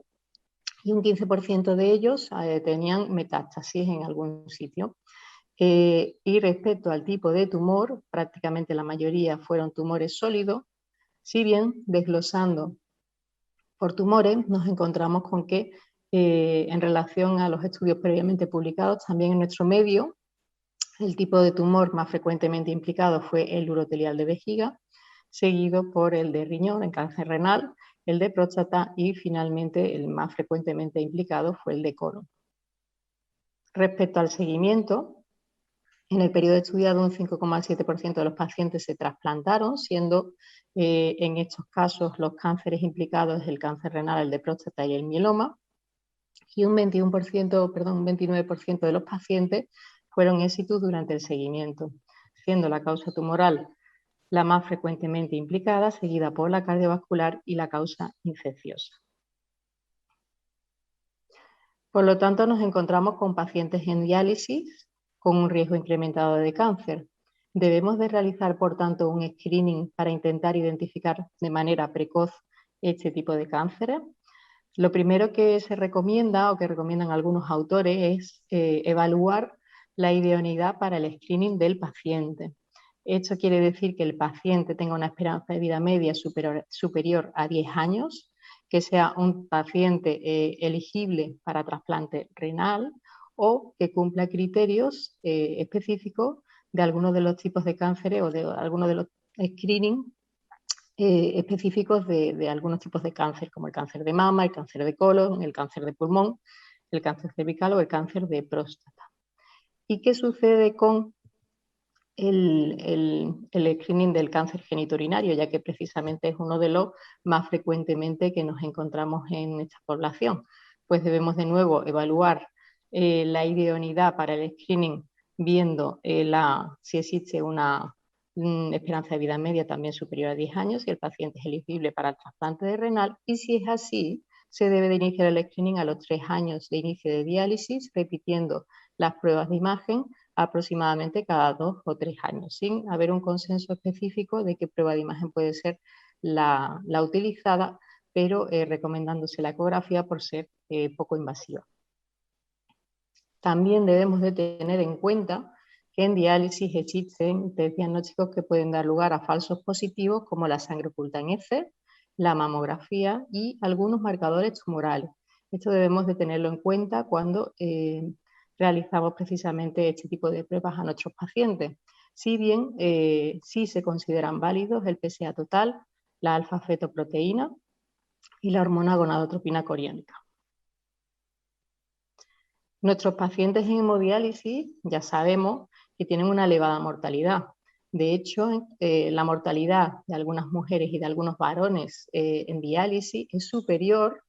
y un 15% de ellos tenían metástasis en algún sitio. Y respecto al tipo de tumor, prácticamente la mayoría fueron tumores sólidos, si bien desglosando por tumores nos encontramos con que en relación a los estudios previamente publicados también en nuestro medio, el tipo de tumor más frecuentemente implicado fue el urotelial de vejiga, seguido por el de riñón en cáncer renal, el de próstata y finalmente el más frecuentemente implicado fue el de colon. Respecto al seguimiento, en el periodo estudiado un 5,7% de los pacientes se trasplantaron, siendo en estos casos los cánceres implicados el cáncer renal, el de próstata y el mieloma, y un 29% de los pacientes fueron éxitos durante el seguimiento, siendo la causa tumoral la más frecuentemente implicada, seguida por la cardiovascular y la causa infecciosa. Por lo tanto, nos encontramos con pacientes en diálisis con un riesgo incrementado de cáncer. Debemos de realizar, por tanto, un screening para intentar identificar de manera precoz este tipo de cánceres. Lo primero que se recomienda o que recomiendan algunos autores es evaluar la idoneidad para el screening del paciente. Esto quiere decir que el paciente tenga una esperanza de vida media superior a 10 años, que sea un paciente elegible para trasplante renal o que cumpla criterios específicos de algunos de los tipos de cánceres o de algunos de los screening específicos de algunos tipos de cáncer, como el cáncer de mama, el cáncer de colon, el cáncer de pulmón, el cáncer cervical o el cáncer de próstata. ¿Y qué sucede con el screening del cáncer genitourinario, ya que precisamente es uno de los más frecuentemente que nos encontramos en esta población? Pues debemos de nuevo evaluar la idoneidad para el screening viendo si existe una esperanza de vida media también superior a 10 años, si el paciente es elegible para el trasplante de renal, y si es así, se debe de iniciar el screening a los 3 años de inicio de diálisis, repitiendo las pruebas de imagen aproximadamente cada 2 o 3 años, sin haber un consenso específico de qué prueba de imagen puede ser la utilizada, pero recomendándose la ecografía por ser poco invasiva. También debemos de tener en cuenta que en diálisis existen test diagnósticos que pueden dar lugar a falsos positivos como la sangre oculta en heces, la mamografía y algunos marcadores tumorales. Esto debemos de tenerlo en cuenta cuando realizamos precisamente este tipo de pruebas a nuestros pacientes. Si bien sí se consideran válidos el PSA total, la alfa-fetoproteína y la hormona gonadotropina coriónica. Nuestros pacientes en hemodiálisis ya sabemos que tienen una elevada mortalidad. De hecho, la mortalidad de algunas mujeres y de algunos varones en diálisis es superior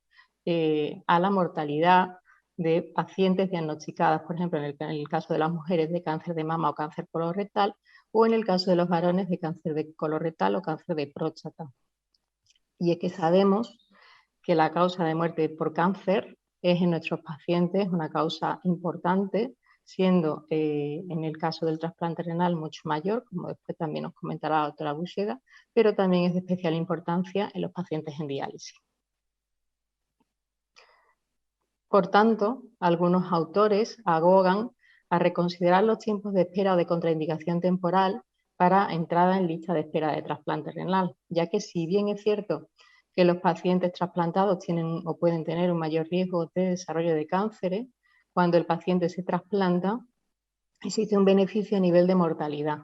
a la mortalidad de pacientes diagnosticadas, por ejemplo, en el caso de las mujeres de cáncer de mama o cáncer colorectal, o en el caso de los varones de cáncer de colorectal o cáncer de próstata. Y es que sabemos que la causa de muerte por cáncer es en nuestros pacientes una causa importante, siendo en el caso del trasplante renal mucho mayor, como después también nos comentará la doctora Buxeda, pero también es de especial importancia en los pacientes en diálisis. Por tanto, algunos autores abogan a reconsiderar los tiempos de espera o de contraindicación temporal para entrada en lista de espera de trasplante renal, ya que si bien es cierto que los pacientes trasplantados tienen o pueden tener un mayor riesgo de desarrollo de cánceres, cuando el paciente se trasplanta existe un beneficio a nivel de mortalidad.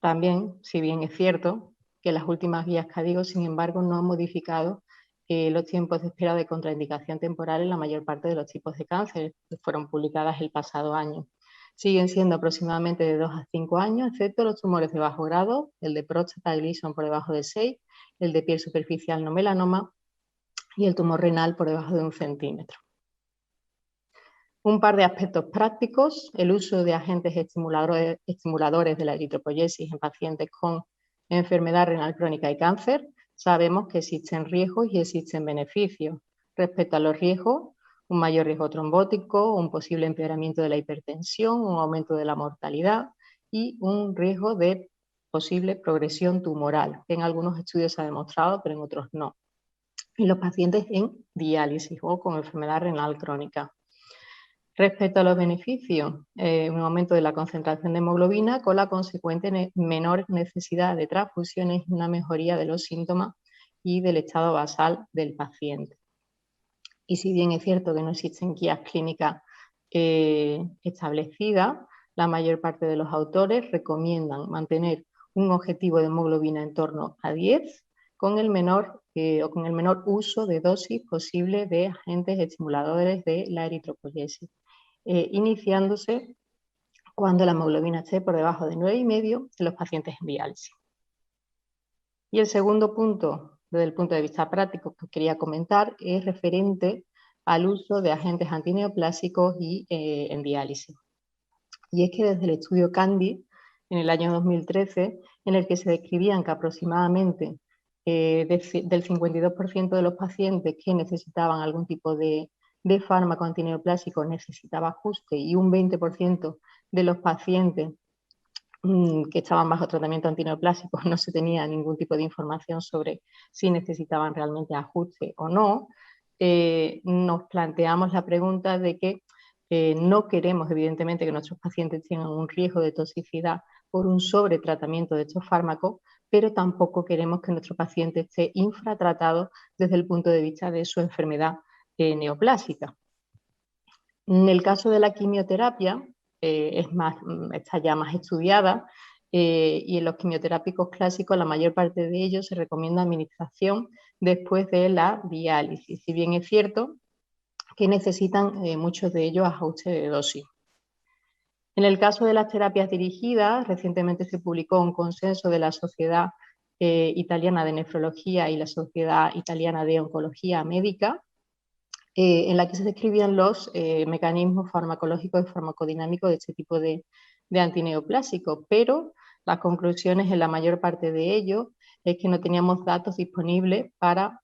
También, si bien es cierto que las últimas guías CADIGO, sin embargo, no han modificado los tiempos de espera de contraindicación temporal en la mayor parte de los tipos de cáncer que fueron publicadas el pasado año. Siguen siendo aproximadamente de 2 a 5 años, excepto los tumores de bajo grado, el de próstata Gleason por debajo de 6, el de piel superficial no melanoma y el tumor renal por debajo de 1 centímetro. Un par de aspectos prácticos: el uso de agentes estimuladores de la eritropoyesis en pacientes con enfermedad renal crónica y cáncer. Sabemos que existen riesgos y existen beneficios. Respecto a los riesgos, un mayor riesgo trombótico, un posible empeoramiento de la hipertensión, un aumento de la mortalidad y un riesgo de posible progresión tumoral, que en algunos estudios se ha demostrado, pero en otros no. Y los pacientes en diálisis o con enfermedad renal crónica. Respecto a los beneficios, un aumento de la concentración de hemoglobina con la consecuente menor necesidad de transfusiones y una mejoría de los síntomas y del estado basal del paciente. Y si bien es cierto que no existen guías clínicas establecidas, la mayor parte de los autores recomiendan mantener un objetivo de hemoglobina en torno a 10 con el menor uso de dosis posible de agentes estimuladores de la eritropoyesis. Iniciándose cuando la hemoglobina esté por debajo de 9,5 en los pacientes en diálisis. Y el segundo punto, desde el punto de vista práctico, que quería comentar, es referente al uso de agentes antineoplásicos y en diálisis. Y es que desde el estudio CANDI, en el año 2013, en el que se describían que aproximadamente del 52% de los pacientes que necesitaban algún tipo de fármaco antineoplásico necesitaba ajuste y un 20% de los pacientes que estaban bajo tratamiento antineoplásico no se tenía ningún tipo de información sobre si necesitaban realmente ajuste o no, nos planteamos la pregunta de que No queremos, evidentemente, que nuestros pacientes tengan un riesgo de toxicidad por un sobretratamiento de estos fármacos, pero tampoco queremos que nuestro paciente esté infratratado desde el punto de vista de su enfermedad neoplásica. En el caso de la quimioterapia, está ya más estudiada, y en los quimioterápicos clásicos la mayor parte de ellos se recomienda administración después de la diálisis, si bien es cierto que necesitan muchos de ellos ajuste de dosis. En el caso de las terapias dirigidas, recientemente se publicó un consenso de la Sociedad Italiana de Nefrología y la Sociedad Italiana de Oncología Médica, en la que se describían los mecanismos farmacológicos y farmacodinámicos de este tipo de antineoplásicos, pero las conclusiones en la mayor parte de ellos es que no teníamos datos disponibles para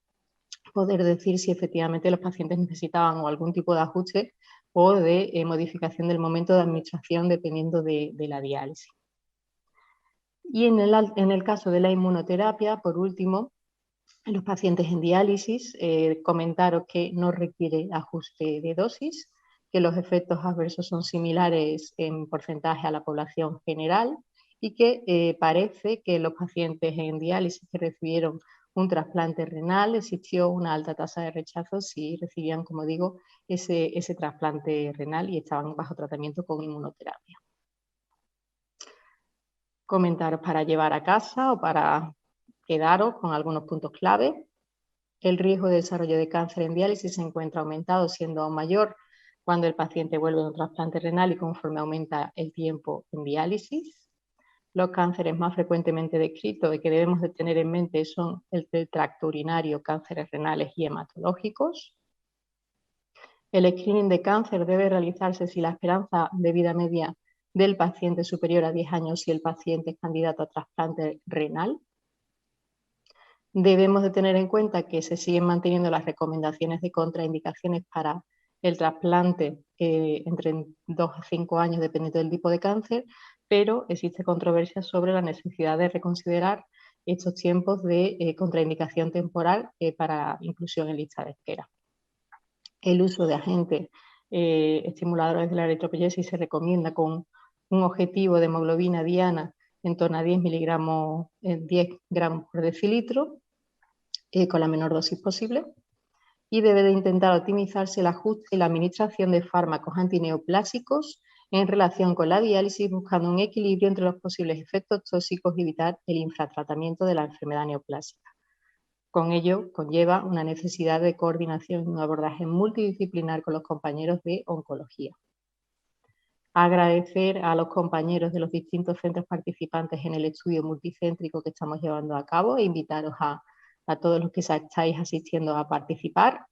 poder decir si efectivamente los pacientes necesitaban o algún tipo de ajuste o de modificación del momento de administración dependiendo de la diálisis. Y en el caso de la inmunoterapia, por último, en los pacientes en diálisis, comentaros que no requiere ajuste de dosis, que los efectos adversos son similares en porcentaje a la población general y que parece que los pacientes en diálisis que recibieron un trasplante renal existió una alta tasa de rechazo si recibían, como digo, ese trasplante renal y estaban bajo tratamiento con inmunoterapia. Comentaros para llevar a casa o para quedaros con algunos puntos clave. El riesgo de desarrollo de cáncer en diálisis se encuentra aumentado, siendo aún mayor cuando el paciente vuelve de un trasplante renal y conforme aumenta el tiempo en diálisis. Los cánceres más frecuentemente descritos y que debemos de tener en mente son el del tracto urinario, cánceres renales y hematológicos. El screening de cáncer debe realizarse si la esperanza de vida media del paciente es superior a 10 años si el paciente es candidato a trasplante renal. Debemos de tener en cuenta que se siguen manteniendo las recomendaciones de contraindicaciones para el trasplante entre 2 a 5 años dependiendo del tipo de cáncer, pero existe controversia sobre la necesidad de reconsiderar estos tiempos de contraindicación temporal para inclusión en lista de espera. El uso de agentes estimuladores de la eritropoyesis se recomienda con un objetivo de hemoglobina diana en torno a 10 miligramos, 10 gramos por decilitro, con la menor dosis posible, y debe de intentar optimizarse el ajuste y la administración de fármacos antineoplásicos en relación con la diálisis, buscando un equilibrio entre los posibles efectos tóxicos y evitar el infratratamiento de la enfermedad neoplásica. Con ello conlleva una necesidad de coordinación y un abordaje multidisciplinar con los compañeros de oncología. Agradecer a los compañeros de los distintos centros participantes en el estudio multicéntrico que estamos llevando a cabo e invitaros a todos los que estáis asistiendo a participar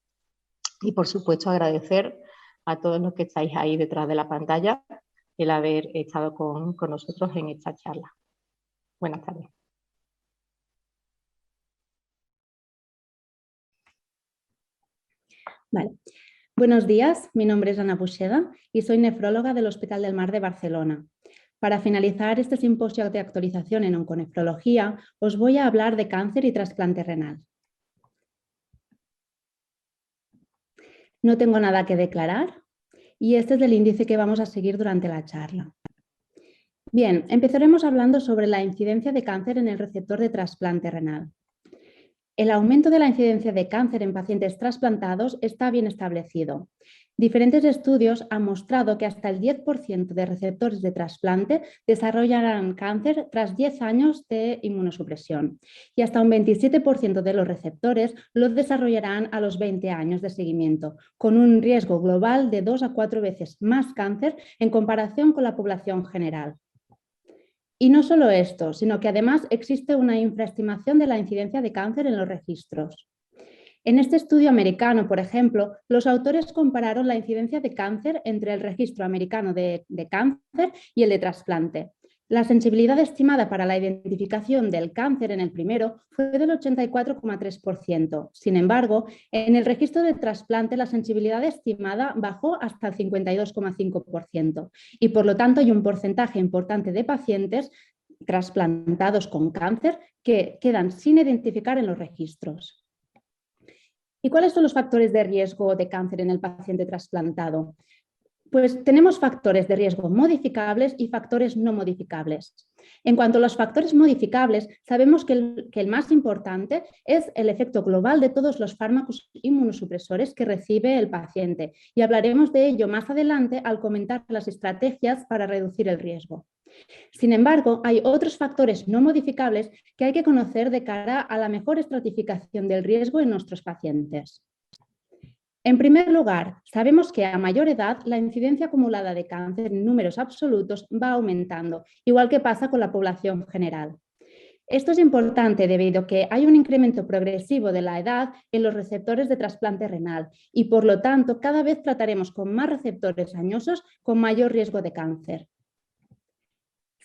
y, por supuesto, agradecer a todos los que estáis ahí detrás de la pantalla el haber estado con nosotros en esta charla. Buenas tardes. Vale. Buenos días, mi nombre es Ana Buxeda y soy nefróloga del Hospital del Mar de Barcelona. Para finalizar este simposio de actualización en onconefrología, os voy a hablar de cáncer y trasplante renal. No tengo nada que declarar y este es el índice que vamos a seguir durante la charla. Bien, empezaremos hablando sobre la incidencia de cáncer en el receptor de trasplante renal. El aumento de la incidencia de cáncer en pacientes trasplantados está bien establecido. Diferentes estudios han mostrado que hasta el 10% de receptores de trasplante desarrollarán cáncer tras 10 años de inmunosupresión y hasta un 27% de los receptores lo desarrollarán a los 20 años de seguimiento, con un riesgo global de 2 a 4 veces más cáncer en comparación con la población general. Y no solo esto, sino que además existe una infraestimación de la incidencia de cáncer en los registros. En este estudio americano, por ejemplo, los autores compararon la incidencia de cáncer entre el registro americano de cáncer y el de trasplante. La sensibilidad estimada para la identificación del cáncer en el primero fue del 84,3%. Sin embargo, en el registro de trasplante la sensibilidad estimada bajó hasta el 52,5% y por lo tanto hay un porcentaje importante de pacientes trasplantados con cáncer que quedan sin identificar en los registros. ¿Y cuáles son los factores de riesgo de cáncer en el paciente trasplantado? Pues tenemos factores de riesgo modificables y factores no modificables. En cuanto a los factores modificables, sabemos que el más importante es el efecto global de todos los fármacos inmunosupresores que recibe el paciente, y hablaremos de ello más adelante al comentar las estrategias para reducir el riesgo. Sin embargo, hay otros factores no modificables que hay que conocer de cara a la mejor estratificación del riesgo en nuestros pacientes. En primer lugar, sabemos que a mayor edad la incidencia acumulada de cáncer en números absolutos va aumentando, igual que pasa con la población general. Esto es importante debido a que hay un incremento progresivo de la edad en los receptores de trasplante renal y, por lo tanto, cada vez trataremos con más receptores añosos con mayor riesgo de cáncer.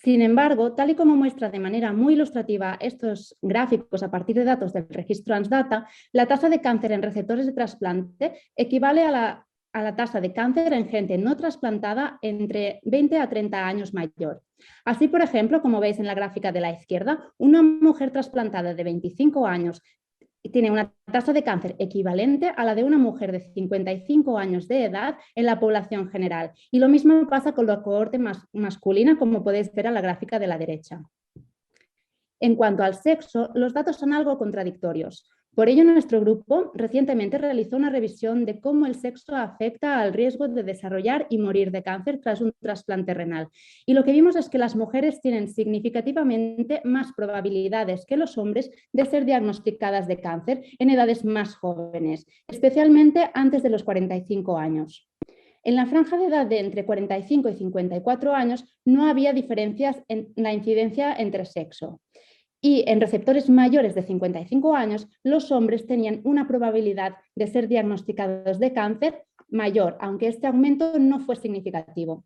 Sin embargo, tal y como muestra de manera muy ilustrativa estos gráficos a partir de datos del registro ANSData, la tasa de cáncer en receptores de trasplante equivale a la tasa de cáncer en gente no trasplantada entre 20 a 30 años mayor. Así, por ejemplo, como veis en la gráfica de la izquierda, una mujer trasplantada de 25 años tiene una tasa de cáncer equivalente a la de una mujer de 55 años de edad en la población general. Y lo mismo pasa con la cohorte masculina, como podéis ver en la gráfica de la derecha. En cuanto al sexo, los datos son algo contradictorios. Por ello, nuestro grupo recientemente realizó una revisión de cómo el sexo afecta al riesgo de desarrollar y morir de cáncer tras un trasplante renal. Y lo que vimos es que las mujeres tienen significativamente más probabilidades que los hombres de ser diagnosticadas de cáncer en edades más jóvenes, especialmente antes de los 45 años. En la franja de edad de entre 45 y 54 años no había diferencias en la incidencia entre sexo. Y en receptores mayores de 55 años, los hombres tenían una probabilidad de ser diagnosticados de cáncer mayor, aunque este aumento no fue significativo.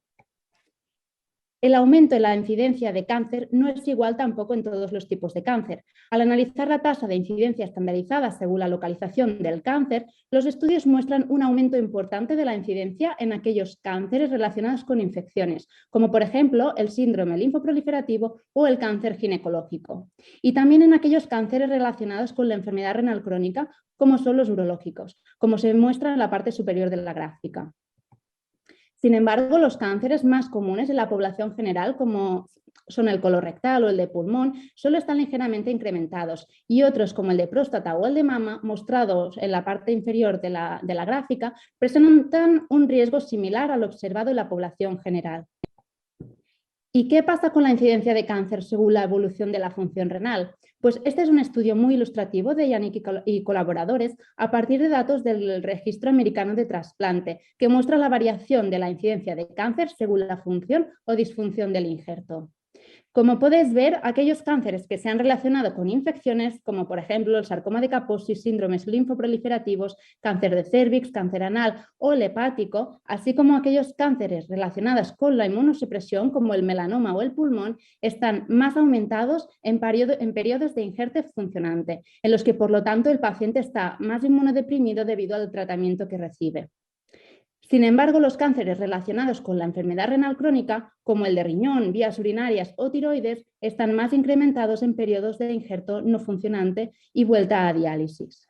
El aumento en la incidencia de cáncer no es igual tampoco en todos los tipos de cáncer. Al analizar la tasa de incidencia estandarizada según la localización del cáncer, los estudios muestran un aumento importante de la incidencia en aquellos cánceres relacionados con infecciones, como por ejemplo el síndrome linfoproliferativo o el cáncer ginecológico. Y también en aquellos cánceres relacionados con la enfermedad renal crónica, como son los urológicos, como se muestra en la parte superior de la gráfica. Sin embargo, los cánceres más comunes en la población general, como son el colorectal o el de pulmón, solo están ligeramente incrementados, y otros, como el de próstata o el de mama, mostrados en la parte inferior de la gráfica, presentan un riesgo similar al observado en la población general. ¿Y qué pasa con la incidencia de cáncer según la evolución de la función renal? Pues este es un estudio muy ilustrativo de Yannick y colaboradores a partir de datos del Registro Americano de Trasplante, que muestra la variación de la incidencia de cáncer según la función o disfunción del injerto. Como podéis ver, aquellos cánceres que se han relacionado con infecciones, como por ejemplo el sarcoma de Kaposi, síndromes linfoproliferativos, cáncer de cérvix, cáncer anal o el hepático, así como aquellos cánceres relacionados con la inmunosupresión, como el melanoma o el pulmón, están más aumentados en periodos de injerto funcionante, en los que por lo tanto el paciente está más inmunodeprimido debido al tratamiento que recibe. Sin embargo, los cánceres relacionados con la enfermedad renal crónica, como el de riñón, vías urinarias o tiroides, están más incrementados en periodos de injerto no funcionante y vuelta a diálisis.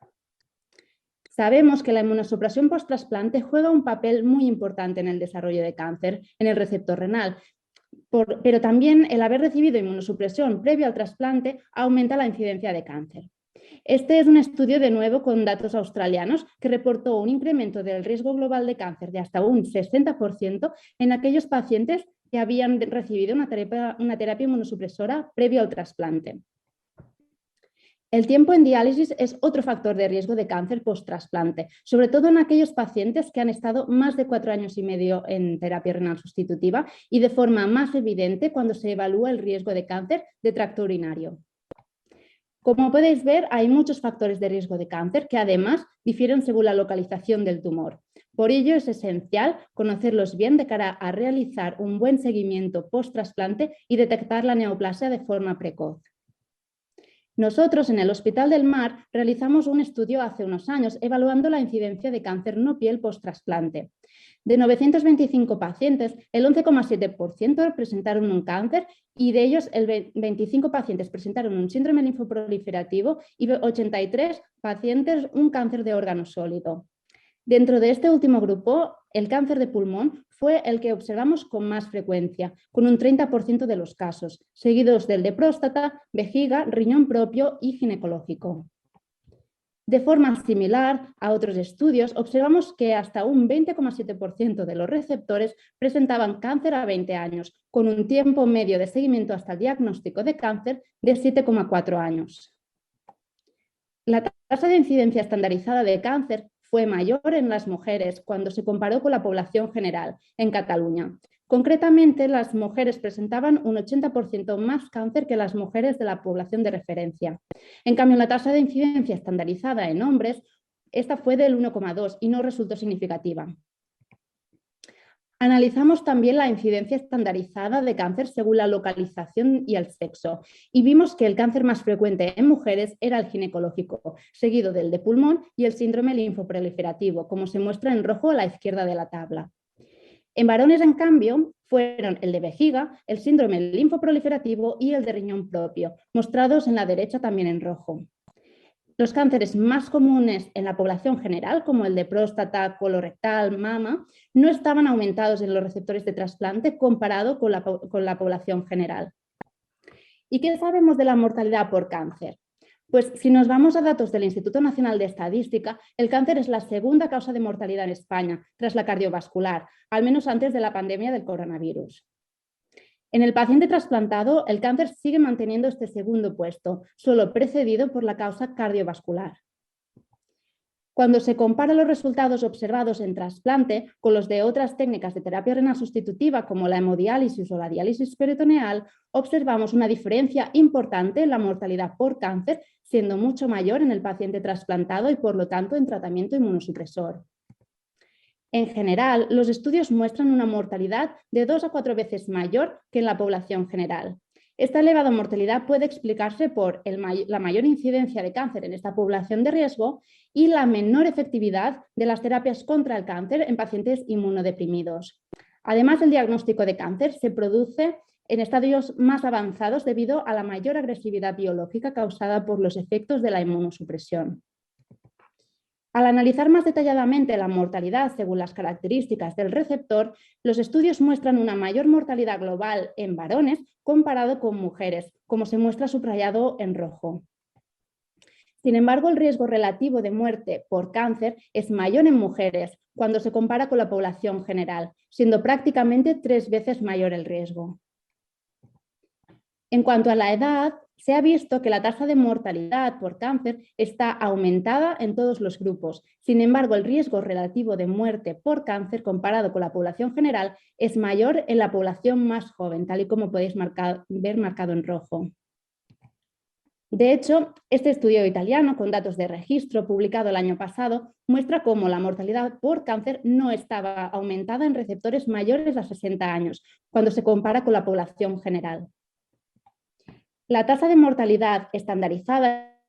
Sabemos que la inmunosupresión post-trasplante juega un papel muy importante en el desarrollo de cáncer en el receptor renal, pero también el haber recibido inmunosupresión previo al trasplante aumenta la incidencia de cáncer. Este es un estudio de nuevo con datos australianos que reportó un incremento del riesgo global de cáncer de hasta un 60% en aquellos pacientes que habían recibido una terapia inmunosupresora previo al trasplante. El tiempo en diálisis es otro factor de riesgo de cáncer post-trasplante, sobre todo en aquellos pacientes que han estado más de 4 años y medio en terapia renal sustitutiva y de forma más evidente cuando se evalúa el riesgo de cáncer de tracto urinario. Como podéis ver, hay muchos factores de riesgo de cáncer que además difieren según la localización del tumor. Por ello es esencial conocerlos bien de cara a realizar un buen seguimiento post-trasplante y detectar la neoplasia de forma precoz. Nosotros en el Hospital del Mar realizamos un estudio hace unos años evaluando la incidencia de cáncer no piel post-trasplante. De 925 pacientes, el 11,7% presentaron un cáncer y de ellos el 25 pacientes presentaron un síndrome linfoproliferativo y 83 pacientes un cáncer de órgano sólido. Dentro de este último grupo, el cáncer de pulmón fue el que observamos con más frecuencia, con un 30% de los casos, seguidos del de próstata, vejiga, riñón propio y ginecológico. De forma similar a otros estudios, observamos que hasta un 20,7% de los receptores presentaban cáncer a 20 años, con un tiempo medio de seguimiento hasta el diagnóstico de cáncer de 7,4 años. La tasa de incidencia estandarizada de cáncer fue mayor en las mujeres cuando se comparó con la población general en Cataluña. Concretamente, las mujeres presentaban un 80% más cáncer que las mujeres de la población de referencia. En cambio, la tasa de incidencia estandarizada en hombres, esta fue del 1,2 y no resultó significativa. Analizamos también la incidencia estandarizada de cáncer según la localización y el sexo y vimos que el cáncer más frecuente en mujeres era el ginecológico, seguido del de pulmón y el síndrome linfoproliferativo, como se muestra en rojo a la izquierda de la tabla. En varones, en cambio, fueron el de vejiga, el síndrome linfoproliferativo y el de riñón propio, mostrados en la derecha también en rojo. Los cánceres más comunes en la población general, como el de próstata, colorectal, mama, no estaban aumentados en los receptores de trasplante comparado con la población general. ¿Y qué sabemos de la mortalidad por cáncer? Pues si nos vamos a datos del Instituto Nacional de Estadística, el cáncer es la segunda causa de mortalidad en España, tras la cardiovascular, al menos antes de la pandemia del coronavirus. En el paciente trasplantado, el cáncer sigue manteniendo este segundo puesto, solo precedido por la causa cardiovascular. Cuando se compara los resultados observados en trasplante con los de otras técnicas de terapia renal sustitutiva como la hemodiálisis o la diálisis peritoneal, observamos una diferencia importante en la mortalidad por cáncer, siendo mucho mayor en el paciente trasplantado y por lo tanto en tratamiento inmunosupresor. En general, los estudios muestran una mortalidad de 2 a 4 veces mayor que en la población general. Esta elevada mortalidad puede explicarse por la mayor incidencia de cáncer en esta población de riesgo y la menor efectividad de las terapias contra el cáncer en pacientes inmunodeprimidos. Además, el diagnóstico de cáncer se produce en estadios más avanzados debido a la mayor agresividad biológica causada por los efectos de la inmunosupresión. Al analizar más detalladamente la mortalidad según las características del receptor, los estudios muestran una mayor mortalidad global en varones comparado con mujeres, como se muestra subrayado en rojo. Sin embargo, el riesgo relativo de muerte por cáncer es mayor en mujeres cuando se compara con la población general, siendo prácticamente 3 veces mayor el riesgo. En cuanto a la edad, se ha visto que la tasa de mortalidad por cáncer está aumentada en todos los grupos. Sin embargo, el riesgo relativo de muerte por cáncer comparado con la población general es mayor en la población más joven, tal y como podéis ver marcado en rojo. De hecho, este estudio italiano, con datos de registro publicado el año pasado, muestra cómo la mortalidad por cáncer no estaba aumentada en receptores mayores a 60 años, cuando se compara con la población general. La tasa de mortalidad estandarizada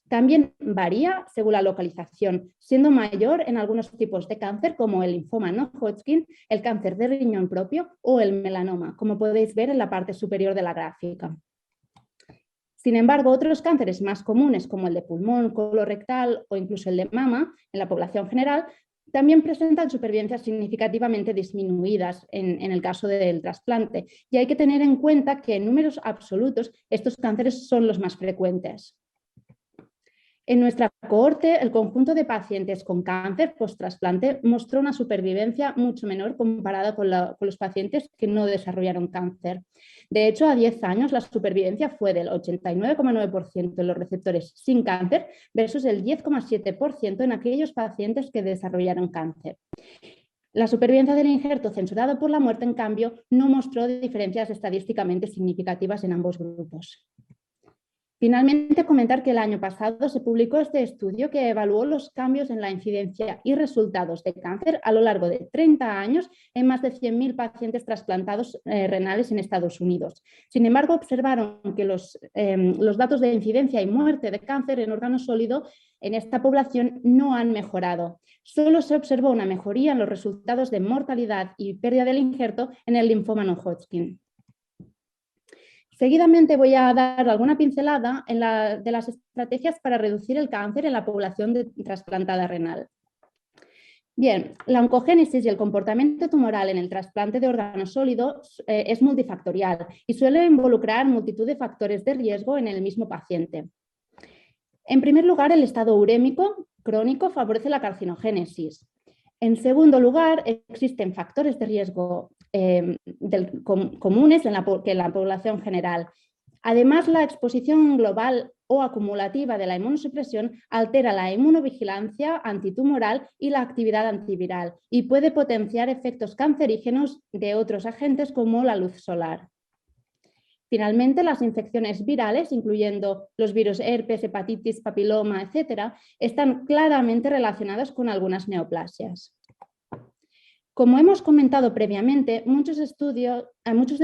también varía según la localización, siendo mayor en algunos tipos de cáncer como el linfoma no-Hodgkin, el cáncer de riñón propio o el melanoma, como podéis ver en la parte superior de la gráfica. Sin embargo, otros cánceres más comunes como el de pulmón, colorectal o incluso el de mama en la población general también presentan supervivencias significativamente disminuidas en el caso del trasplante, y hay que tener en cuenta que en números absolutos estos cánceres son los más frecuentes. En nuestra cohorte, el conjunto de pacientes con cáncer post-trasplante mostró una supervivencia mucho menor comparada con los pacientes que no desarrollaron cáncer. De hecho, a 10 años la supervivencia fue del 89,9% en los receptores sin cáncer versus el 10,7% en aquellos pacientes que desarrollaron cáncer. La supervivencia del injerto censurado por la muerte, en cambio, no mostró diferencias estadísticamente significativas en ambos grupos. Finalmente, comentar que el año pasado se publicó este estudio que evaluó los cambios en la incidencia y resultados de cáncer a lo largo de 30 años en más de 100.000 pacientes trasplantados renales en Estados Unidos. Sin embargo, observaron que los datos de incidencia y muerte de cáncer en órgano sólido en esta población no han mejorado. Solo se observó una mejoría en los resultados de mortalidad y pérdida del injerto en el linfoma no-Hodgkin. Seguidamente voy a dar alguna pincelada de las estrategias para reducir el cáncer en la población trasplantada renal. Bien, la oncogénesis y el comportamiento tumoral en el trasplante de órganos sólidos es multifactorial y suele involucrar multitud de factores de riesgo en el mismo paciente. En primer lugar, el estado urémico crónico favorece la carcinogénesis. En segundo lugar, existen factores de riesgo comunes que en la población general. Además, la exposición global o acumulativa de la inmunosupresión altera la inmunovigilancia antitumoral y la actividad antiviral y puede potenciar efectos cancerígenos de otros agentes como la luz solar. Finalmente, las infecciones virales, incluyendo los virus herpes, hepatitis, papiloma, etc., están claramente relacionadas con algunas neoplasias. Como hemos comentado previamente, muchos de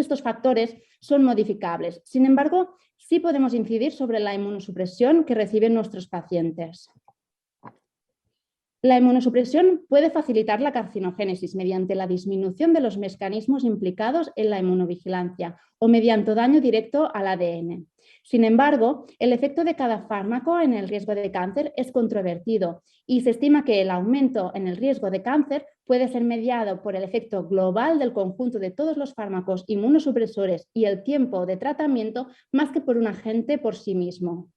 estos factores son modificables. Sin embargo, sí podemos incidir sobre la inmunosupresión que reciben nuestros pacientes. La inmunosupresión puede facilitar la carcinogénesis mediante la disminución de los mecanismos implicados en la inmunovigilancia o mediante daño directo al ADN. Sin embargo, el efecto de cada fármaco en el riesgo de cáncer es controvertido y se estima que el aumento en el riesgo de cáncer puede ser mediado por el efecto global del conjunto de todos los fármacos inmunosupresores y el tiempo de tratamiento más que por un agente por sí mismo.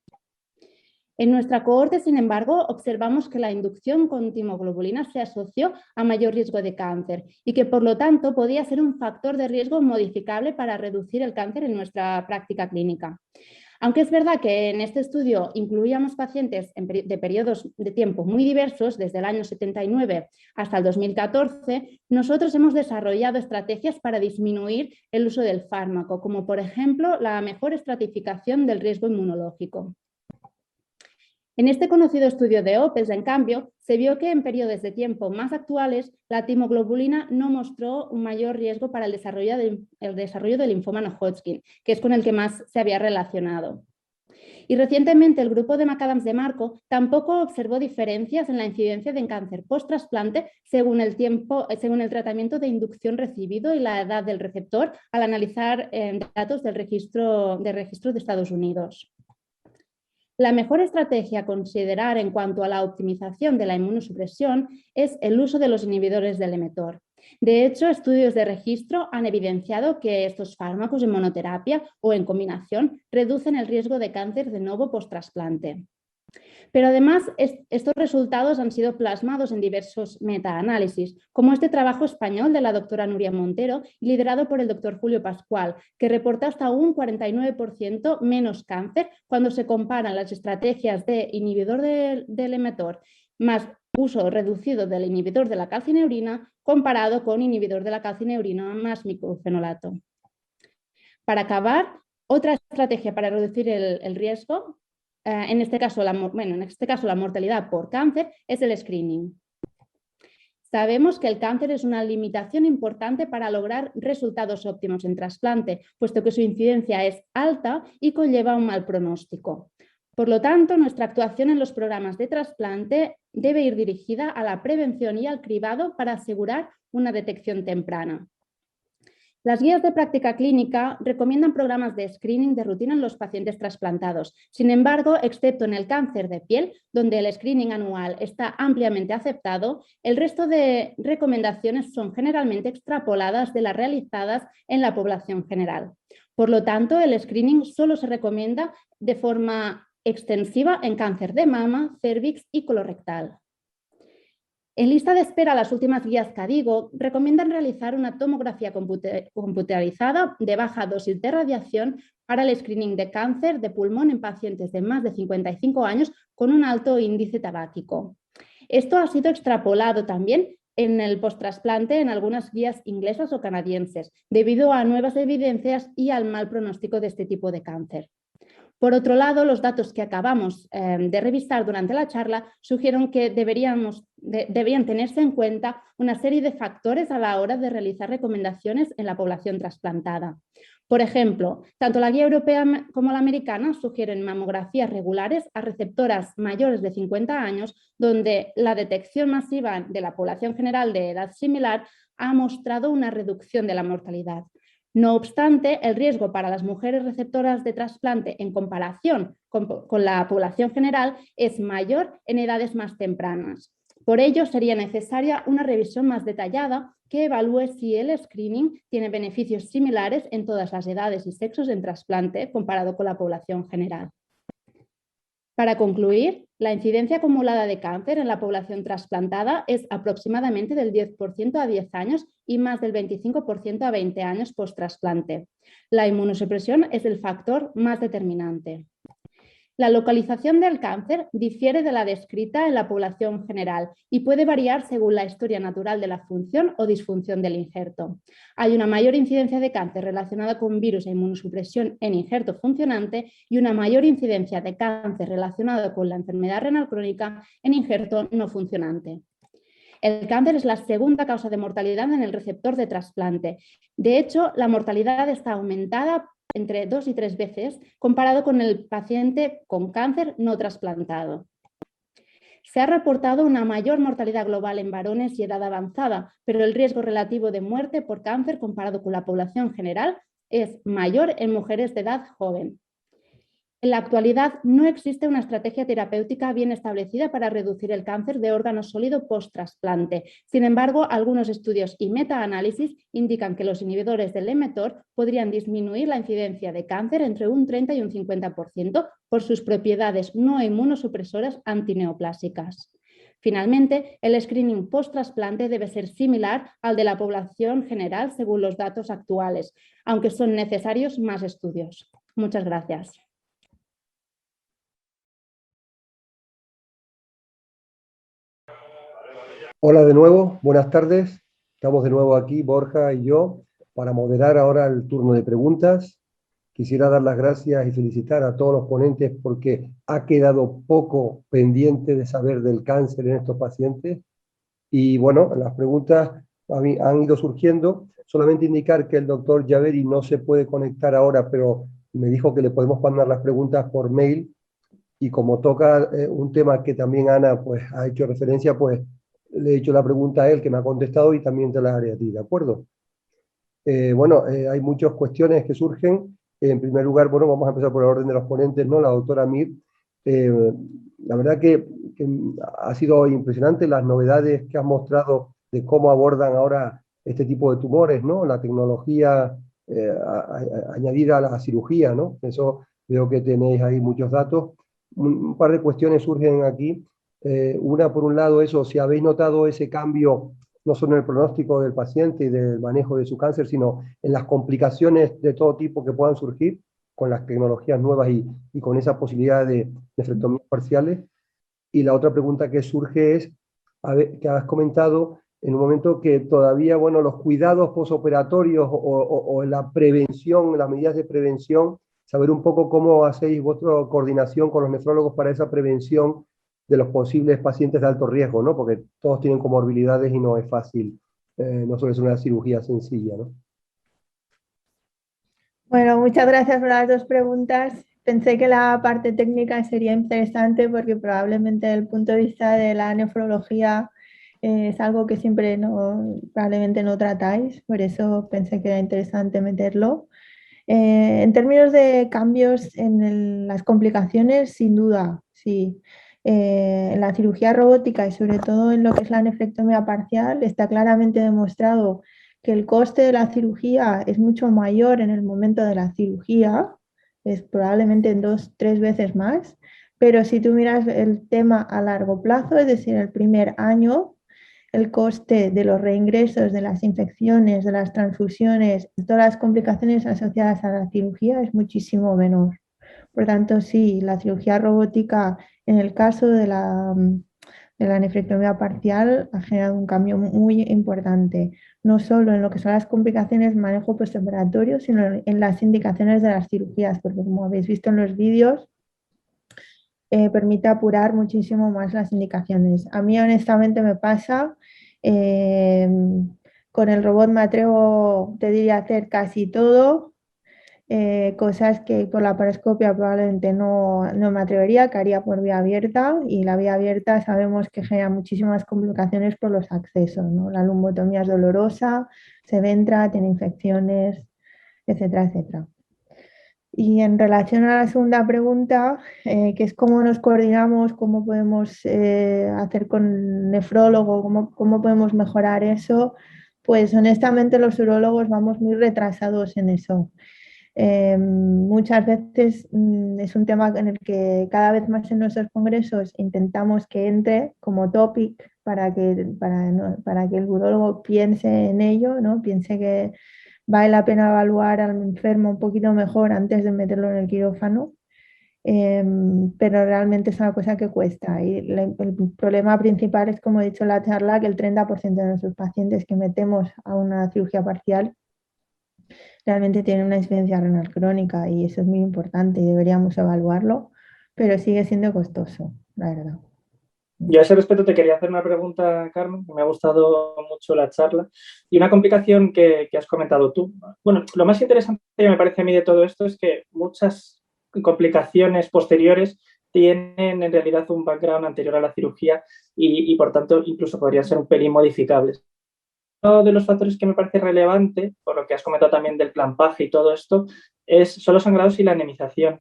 En nuestra cohorte, sin embargo, observamos que la inducción con timoglobulina se asoció a mayor riesgo de cáncer y que, por lo tanto, podía ser un factor de riesgo modificable para reducir el cáncer en nuestra práctica clínica. Aunque es verdad que en este estudio incluíamos pacientes de periodos de tiempo muy diversos, desde el año 79 hasta el 2014, nosotros hemos desarrollado estrategias para disminuir el uso del fármaco, como por ejemplo la mejor estratificación del riesgo inmunológico. En este conocido estudio de OPES, en cambio, se vio que en periodos de tiempo más actuales la timoglobulina no mostró un mayor riesgo para el desarrollo del linfoma no-Hodgkin, que es con el que más se había relacionado. Y recientemente el grupo de McAdams de Marco tampoco observó diferencias en la incidencia de cáncer post-trasplante según el tratamiento de inducción recibido y la edad del receptor al analizar datos del registro de Estados Unidos. La mejor estrategia a considerar en cuanto a la optimización de la inmunosupresión es el uso de los inhibidores del mTOR. De hecho, estudios de registro han evidenciado que estos fármacos en monoterapia o en combinación reducen el riesgo de cáncer de nuevo post-trasplante. Pero además, estos resultados han sido plasmados en diversos metaanálisis, como este trabajo español de la doctora Nuria Montero, liderado por el doctor Julio Pascual, que reporta hasta un 49% menos cáncer cuando se comparan las estrategias de inhibidor del mTOR más uso reducido del inhibidor de la calcineurina comparado con inhibidor de la calcineurina más miclofenolato. Para acabar, otra estrategia para reducir el riesgo, en este caso la mortalidad por cáncer, es el screening. Sabemos que el cáncer es una limitación importante para lograr resultados óptimos en trasplante, puesto que su incidencia es alta y conlleva un mal pronóstico. Por lo tanto, nuestra actuación en los programas de trasplante debe ir dirigida a la prevención y al cribado para asegurar una detección temprana. Las guías de práctica clínica recomiendan programas de screening de rutina en los pacientes trasplantados. Sin embargo, excepto en el cáncer de piel, donde el screening anual está ampliamente aceptado, el resto de recomendaciones son generalmente extrapoladas de las realizadas en la población general. Por lo tanto, el screening solo se recomienda de forma extensiva en cáncer de mama, cérvix y colorectal. En lista de espera, las últimas guías CADIGO recomiendan realizar una tomografía computarizada de baja dosis de radiación para el screening de cáncer de pulmón en pacientes de más de 55 años con un alto índice tabáquico. Esto ha sido extrapolado también en el posttrasplante en algunas guías inglesas o canadienses, debido a nuevas evidencias y al mal pronóstico de este tipo de cáncer. Por otro lado, los datos que acabamos de revisar durante la charla sugieren que deberían tenerse en cuenta una serie de factores a la hora de realizar recomendaciones en la población trasplantada. Por ejemplo, tanto la guía europea como la americana sugieren mamografías regulares a receptoras mayores de 50 años, donde la detección masiva de la población general de edad similar ha mostrado una reducción de la mortalidad. No obstante, el riesgo para las mujeres receptoras de trasplante en comparación con la población general es mayor en edades más tempranas. Por ello, sería necesaria una revisión más detallada que evalúe si el screening tiene beneficios similares en todas las edades y sexos en trasplante comparado con la población general. Para concluir, la incidencia acumulada de cáncer en la población trasplantada es aproximadamente del 10% a 10 años y más del 25% a 20 años post-trasplante. La inmunosupresión es el factor más determinante. La localización del cáncer difiere de la descrita en la población general y puede variar según la historia natural de la función o disfunción del injerto. Hay una mayor incidencia de cáncer relacionada con virus e inmunosupresión en injerto funcionante y una mayor incidencia de cáncer relacionada con la enfermedad renal crónica en injerto no funcionante. El cáncer es la segunda causa de mortalidad en el receptor de trasplante. De hecho, la mortalidad está aumentada entre 2 y 3 veces comparado con el paciente con cáncer no trasplantado. Se ha reportado una mayor mortalidad global en varones y edad avanzada, pero el riesgo relativo de muerte por cáncer comparado con la población general es mayor en mujeres de edad joven. En la actualidad no existe una estrategia terapéutica bien establecida para reducir el cáncer de órgano sólido post-trasplante. Sin embargo, algunos estudios y metaanálisis indican que los inhibidores del mTOR podrían disminuir la incidencia de cáncer entre un 30 y un 50% por sus propiedades no inmunosupresoras antineoplásicas. Finalmente, el screening post-trasplante debe ser similar al de la población general según los datos actuales, aunque son necesarios más estudios. Muchas gracias. Hola de nuevo, buenas tardes. Estamos de nuevo aquí, Borja y yo, para moderar ahora el turno de preguntas. Quisiera dar las gracias y felicitar a todos los ponentes porque ha quedado poco pendiente de saber del cáncer en estos pacientes. Y bueno, las preguntas han ido surgiendo. Solamente indicar que el doctor Javeri no se puede conectar ahora, pero me dijo que le podemos mandar las preguntas por mail. Y como toca un tema que también Ana pues, ha hecho referencia, pues le he hecho la pregunta a él que me ha contestado y también te la haré a ti, ¿de acuerdo? Hay muchas cuestiones que surgen. En primer lugar, bueno, vamos a empezar por el orden de los ponentes, ¿no? La doctora Mir. La verdad que ha sido impresionante las novedades que has mostrado de cómo abordan ahora este tipo de tumores, ¿no? La tecnología añadida a la cirugía, ¿no? Eso veo que tenéis ahí muchos datos. Un par de cuestiones surgen aquí. Una, por un lado, eso, si habéis notado ese cambio, no solo en el pronóstico del paciente y del manejo de su cáncer, sino en las complicaciones de todo tipo que puedan surgir con las tecnologías nuevas y con esa posibilidad de nefrectomías parciales. Y la otra pregunta que surge es, que has comentado en un momento que todavía, bueno, los cuidados posoperatorios o la prevención, las medidas de prevención, saber un poco cómo hacéis vuestra coordinación con los nefrólogos para esa prevención de los posibles pacientes de alto riesgo, ¿no? Porque todos tienen comorbilidades y no es fácil, no suele ser una cirugía sencilla, ¿no? Bueno, muchas gracias por las dos preguntas. Pensé que la parte técnica sería interesante porque probablemente desde el punto de vista de la nefrología es algo que siempre probablemente no tratáis, por eso pensé que era interesante meterlo. En términos de cambios en las complicaciones, sin duda, sí. En la cirugía robótica y sobre todo en lo que es la nefrectomía parcial está claramente demostrado que el coste de la cirugía es mucho mayor en el momento de la cirugía, es probablemente en 2-3 veces más, pero si tú miras el tema a largo plazo, es decir, el primer año, el coste de los reingresos, de las infecciones, de las transfusiones, de todas las complicaciones asociadas a la cirugía es muchísimo menor. Por tanto, sí, la cirugía robótica en el caso de la nefrectomía parcial ha generado un cambio muy importante, no solo en lo que son las complicaciones de manejo postoperatorio, sino en las indicaciones de las cirugías, porque como habéis visto en los vídeos, permite apurar muchísimo más las indicaciones. A mí honestamente me pasa, con el robot me atrevo, te diría, a hacer casi todo, cosas que por la paroscopia probablemente no me atrevería, que haría por vía abierta, y la vía abierta sabemos que genera muchísimas complicaciones por los accesos, ¿no? La lumbotomía es dolorosa, se ventra, tiene infecciones, etcétera, etcétera. Y en relación a la segunda pregunta, que es cómo nos coordinamos, cómo podemos hacer con nefrólogo, cómo podemos mejorar eso, pues honestamente los urólogos vamos muy retrasados en eso. Muchas veces es un tema en el que cada vez más en nuestros congresos intentamos que entre como topic para que el urólogo piense en ello, ¿no? Piense que vale la pena evaluar al enfermo un poquito mejor antes de meterlo en el quirófano, pero realmente es una cosa que cuesta. Y el problema principal es, como he dicho en la charla, que el 30% de nuestros pacientes que metemos a una cirugía parcial realmente tienen una insuficiencia renal crónica y eso es muy importante y deberíamos evaluarlo, pero sigue siendo costoso, la verdad. Yo a ese respecto te quería hacer una pregunta, Carmen, que me ha gustado mucho la charla, y una complicación que has comentado tú. Bueno, lo más interesante que me parece a mí de todo esto es que muchas complicaciones posteriores tienen en realidad un background anterior a la cirugía y por tanto incluso podrían ser un pelín modificables. Uno de los factores que me parece relevante, por lo que has comentado también del plampaje y todo esto, son los sangrados y la anemización.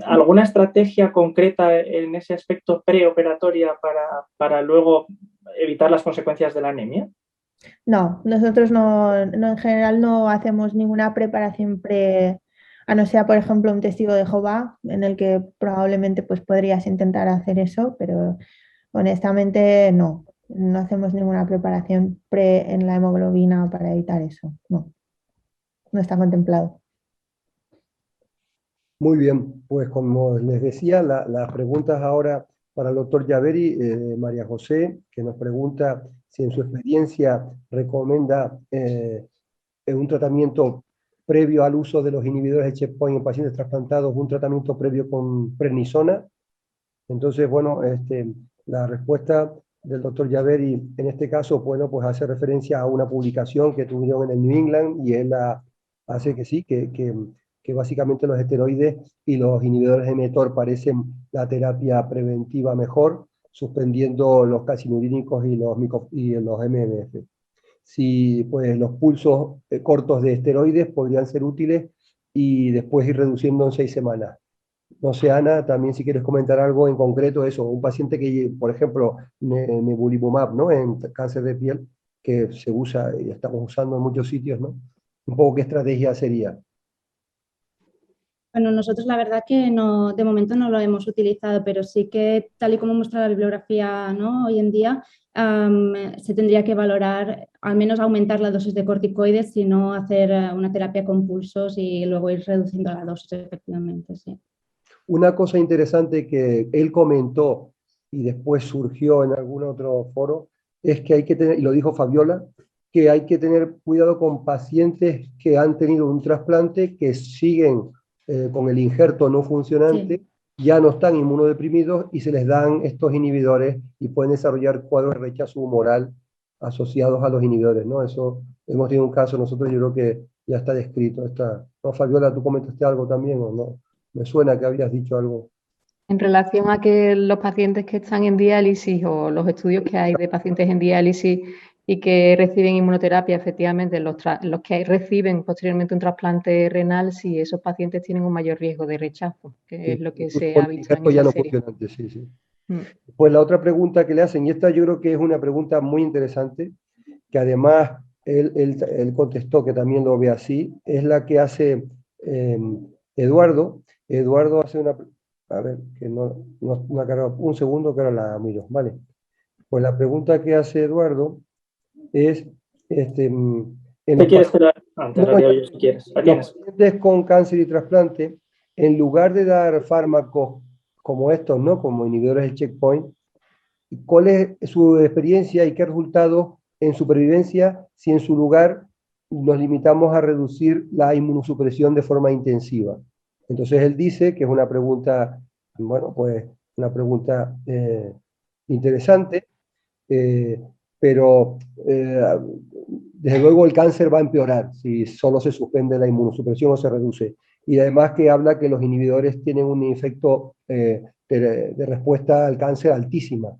¿Alguna estrategia concreta en ese aspecto preoperatoria para luego evitar las consecuencias de la anemia? No, nosotros en general no hacemos ninguna preparación a no ser, por ejemplo, un testigo de Jehová, en el que probablemente pues, podrías intentar hacer eso, pero honestamente no hacemos ninguna preparación en la hemoglobina para evitar eso, no está contemplado. Muy bien, pues como les decía, las preguntas ahora para el doctor Yaveri, María José, que nos pregunta si en su experiencia recomienda un tratamiento previo al uso de los inhibidores de checkpoint en pacientes trasplantados, un tratamiento previo con prednisona. Entonces, bueno, la respuesta del doctor Yaveri en este caso, bueno, pues hace referencia a una publicación que tuvieron en el New England y él hace que sí, que básicamente los esteroides y los inhibidores de mTOR parecen la terapia preventiva mejor, suspendiendo los calcinurínicos y los MMF. Si pues los pulsos cortos de esteroides podrían ser útiles y después ir reduciendo en 6 semanas. No sé, Ana, también si quieres comentar algo en concreto, eso, un paciente que, por ejemplo, Nivolumab, ¿no? En cáncer de piel, que se usa y estamos usando en muchos sitios, ¿no? Un poco qué estrategia sería. Bueno, nosotros la verdad que no, de momento no lo hemos utilizado, pero sí que tal y como muestra la bibliografía, ¿no? Hoy en día se tendría que valorar, al menos aumentar la dosis de corticoides, si no hacer una terapia con pulsos y luego ir reduciendo la dosis efectivamente, sí. Una cosa interesante que él comentó y después surgió en algún otro foro es que hay que tener, y lo dijo Fabiola, que hay que tener cuidado con pacientes que han tenido un trasplante, que siguen con el injerto no funcionante, sí, ya no están inmunodeprimidos y se les dan estos inhibidores y pueden desarrollar cuadros de rechazo humoral asociados a los inhibidores, ¿no? Eso hemos tenido un caso nosotros, yo creo que ya está descrito. ¿No, Fabiola, tú comentaste algo también o no? Me suena que habías dicho algo. En relación a que los pacientes que están en diálisis o los estudios que hay de pacientes en diálisis y que reciben inmunoterapia, efectivamente, los que reciben posteriormente un trasplante renal, sí, esos pacientes tienen un mayor riesgo de rechazo, que sí, es lo que se ha visto en esa serie. Sí, sí. Pues la otra pregunta que le hacen, y esta yo creo que es una pregunta muy interesante, que además él contestó que también lo ve así, es la que hace Eduardo. Eduardo hace una... A ver, que no ha cargado. Un segundo que ahora la miro, ¿vale? Pues la pregunta que hace Eduardo es... ¿Te quieres esperar? Yo, si quieres. Los pacientes con cáncer y trasplante, en lugar de dar fármacos como estos, ¿no? Como inhibidores del checkpoint, ¿cuál es su experiencia y qué resultados en supervivencia si en su lugar nos limitamos a reducir la inmunosupresión de forma intensiva? Entonces él dice que es una pregunta, bueno, pues una pregunta interesante, pero desde luego el cáncer va a empeorar si solo se suspende la inmunosupresión o se reduce. Y además que habla que los inhibidores tienen un efecto de respuesta al cáncer altísima,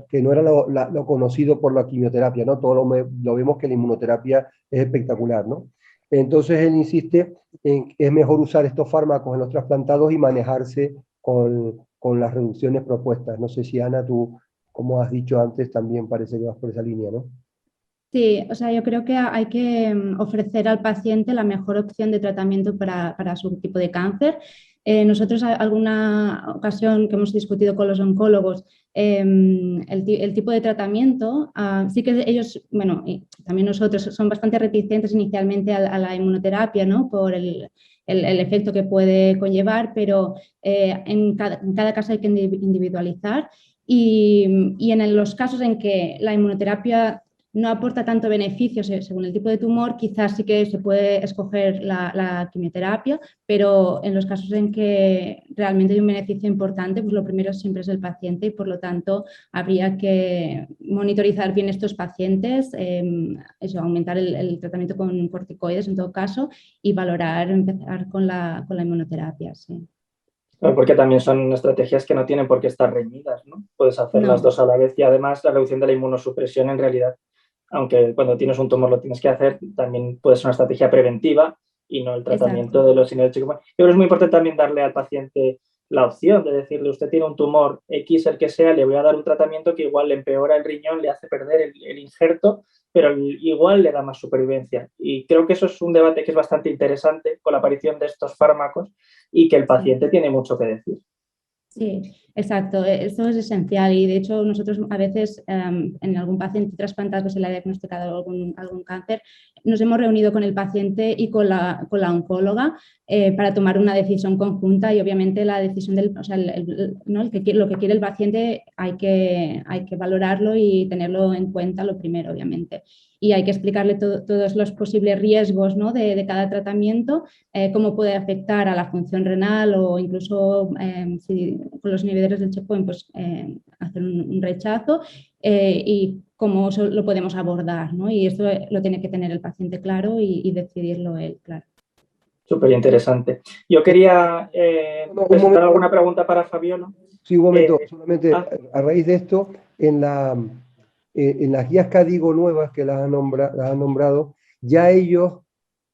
que no era lo conocido por la quimioterapia, ¿no? Todo lo vemos que la inmunoterapia es espectacular, ¿no? Entonces él insiste en que es mejor usar estos fármacos en los trasplantados y manejarse con las reducciones propuestas. No sé si Ana, tú, como has dicho antes, también parece que vas por esa línea, ¿no? Sí, o sea, yo creo que hay que ofrecer al paciente la mejor opción de tratamiento para su tipo de cáncer. Nosotros, alguna ocasión que hemos discutido con los oncólogos, el tipo de tratamiento, sí que ellos, bueno, y también nosotros, son bastante reticentes inicialmente a la inmunoterapia, ¿no? Por el efecto que puede conllevar, pero en cada caso hay que individualizar. Y en los casos en que la inmunoterapia no aporta tanto beneficio según el tipo de tumor, quizás sí que se puede escoger la quimioterapia, pero en los casos en que realmente hay un beneficio importante, pues lo primero siempre es el paciente y por lo tanto habría que monitorizar bien estos pacientes, aumentar el tratamiento con corticoides en todo caso y valorar, empezar con la inmunoterapia. Sí. Porque también son estrategias que no tienen por qué estar reñidas, ¿no? Puedes hacer las dos a la vez y además la reducción de la inmunosupresión en realidad, aunque cuando tienes un tumor lo tienes que hacer, también puede ser una estrategia preventiva y no el tratamiento de los signos de Yo creo que es muy importante también darle al paciente la opción de decirle, usted tiene un tumor X, el que sea, le voy a dar un tratamiento que igual le empeora el riñón, le hace perder el injerto, pero igual le da más supervivencia. Y creo que eso es un debate que es bastante interesante con la aparición de estos fármacos y que el paciente tiene mucho que decir. Sí, exacto. Esto es esencial y de hecho nosotros a veces en algún paciente trasplantado que se le ha diagnosticado algún cáncer, nos hemos reunido con el paciente y con la oncóloga para tomar una decisión conjunta y obviamente la decisión lo que quiere el paciente hay que valorarlo y tenerlo en cuenta lo primero, obviamente. Y hay que explicarle todos los posibles riesgos, ¿no? de cada tratamiento, cómo puede afectar a la función renal o incluso si con los inhibidores del checkpoint pues, hacer un rechazo y cómo lo podemos abordar, ¿no? Y esto lo tiene que tener el paciente claro y decidirlo él, claro. Súper interesante. Yo quería presentar alguna pregunta para Fabiola. Sí, un momento, solamente a raíz de esto, en las guías CADIGO nuevas que las han nombrado, ya ellos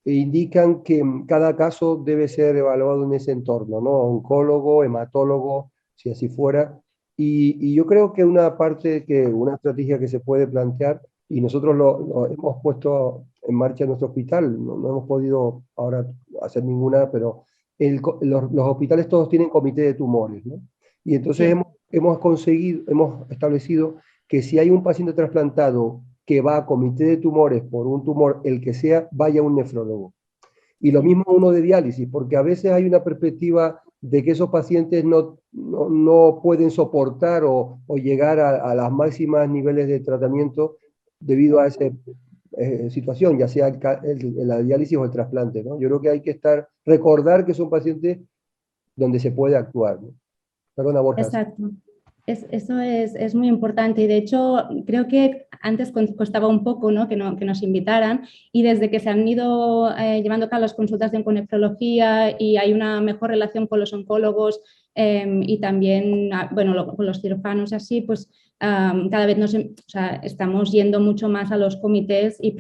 indican que cada caso debe ser evaluado en ese entorno, ¿no? Oncólogo, hematólogo, si así fuera. Y yo creo que una estrategia que se puede plantear, y nosotros lo hemos puesto en marcha en nuestro hospital, no hemos podido ahora hacer ninguna, pero los hospitales todos tienen comité de tumores, ¿no? Y entonces hemos establecido que si hay un paciente trasplantado que va a comité de tumores por un tumor, el que sea, vaya un nefrólogo. Y lo mismo uno de diálisis, porque a veces hay una perspectiva de que esos pacientes no pueden soportar o llegar a las máximas niveles de tratamiento debido a esa situación, ya sea la diálisis o el trasplante, ¿no? Yo creo que hay que recordar que son pacientes donde se puede actuar, ¿no? Perdona, Borja. Exacto. Eso es muy importante y de hecho creo que antes costaba un poco, ¿no? que nos invitaran y desde que se han ido llevando a cabo las consultas de onconefrología y hay una mejor relación con los oncólogos y también con los cirujanos así, pues cada vez estamos yendo mucho más a los comités y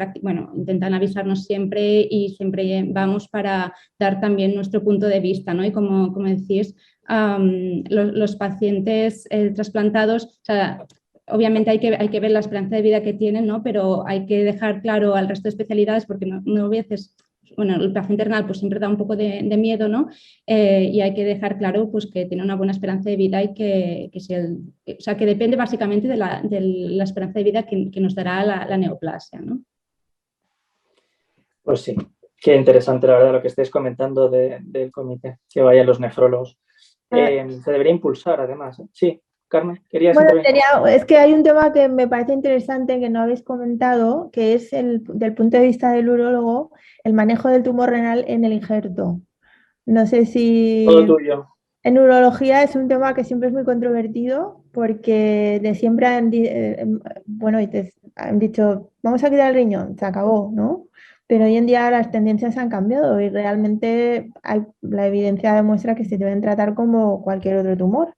intentan avisarnos siempre y siempre vamos para dar también nuestro punto de vista, ¿no? Y como decís, los pacientes trasplantados, o sea, obviamente hay que ver la esperanza de vida que tienen, ¿no? Pero hay que dejar claro al resto de especialidades porque no a veces, el paciente renal pues siempre da un poco de miedo, ¿no? Y hay que dejar claro pues que tiene una buena esperanza de vida y que depende básicamente de la esperanza de vida que nos dará la neoplasia, ¿no? Pues sí, qué interesante la verdad lo que estáis comentando del comité, que vayan los nefrólogos. Se debería impulsar además. Sí, Carmen, querías intervenir. Es que hay un tema que me parece interesante que no habéis comentado, que es del punto de vista del urólogo, el manejo del tumor renal en el injerto. No sé si... Todo tuyo. En urología es un tema que siempre es muy controvertido porque de siempre han dicho, vamos a quitar el riñón, se acabó, ¿no? Pero hoy en día las tendencias han cambiado y realmente la evidencia demuestra que se deben tratar como cualquier otro tumor.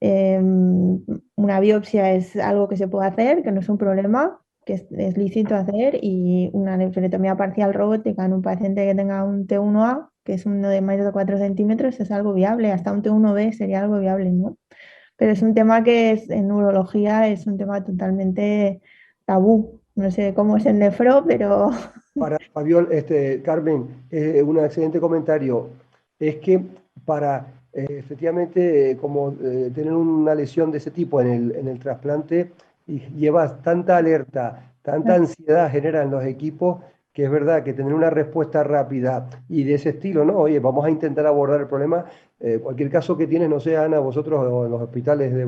Una biopsia es algo que se puede hacer, que no es un problema, que es lícito hacer, y una nefrectomía parcial robótica en un paciente que tenga un T1A, que es uno de más de 4 centímetros, es algo viable, hasta un T1B sería algo viable, ¿no? Pero es un tema que en neurología es un tema totalmente tabú. No sé cómo es el nefro, pero Para Fabiola, Carmen, un excelente comentario. Es que para efectivamente como tener una lesión de ese tipo en el trasplante y llevas tanta alerta, tanta ansiedad genera en los equipos, que es verdad que tener una respuesta rápida y de ese estilo, ¿no? Oye, vamos a intentar abordar el problema. Cualquier caso que tienes, no sé, Ana, vosotros o en los hospitales de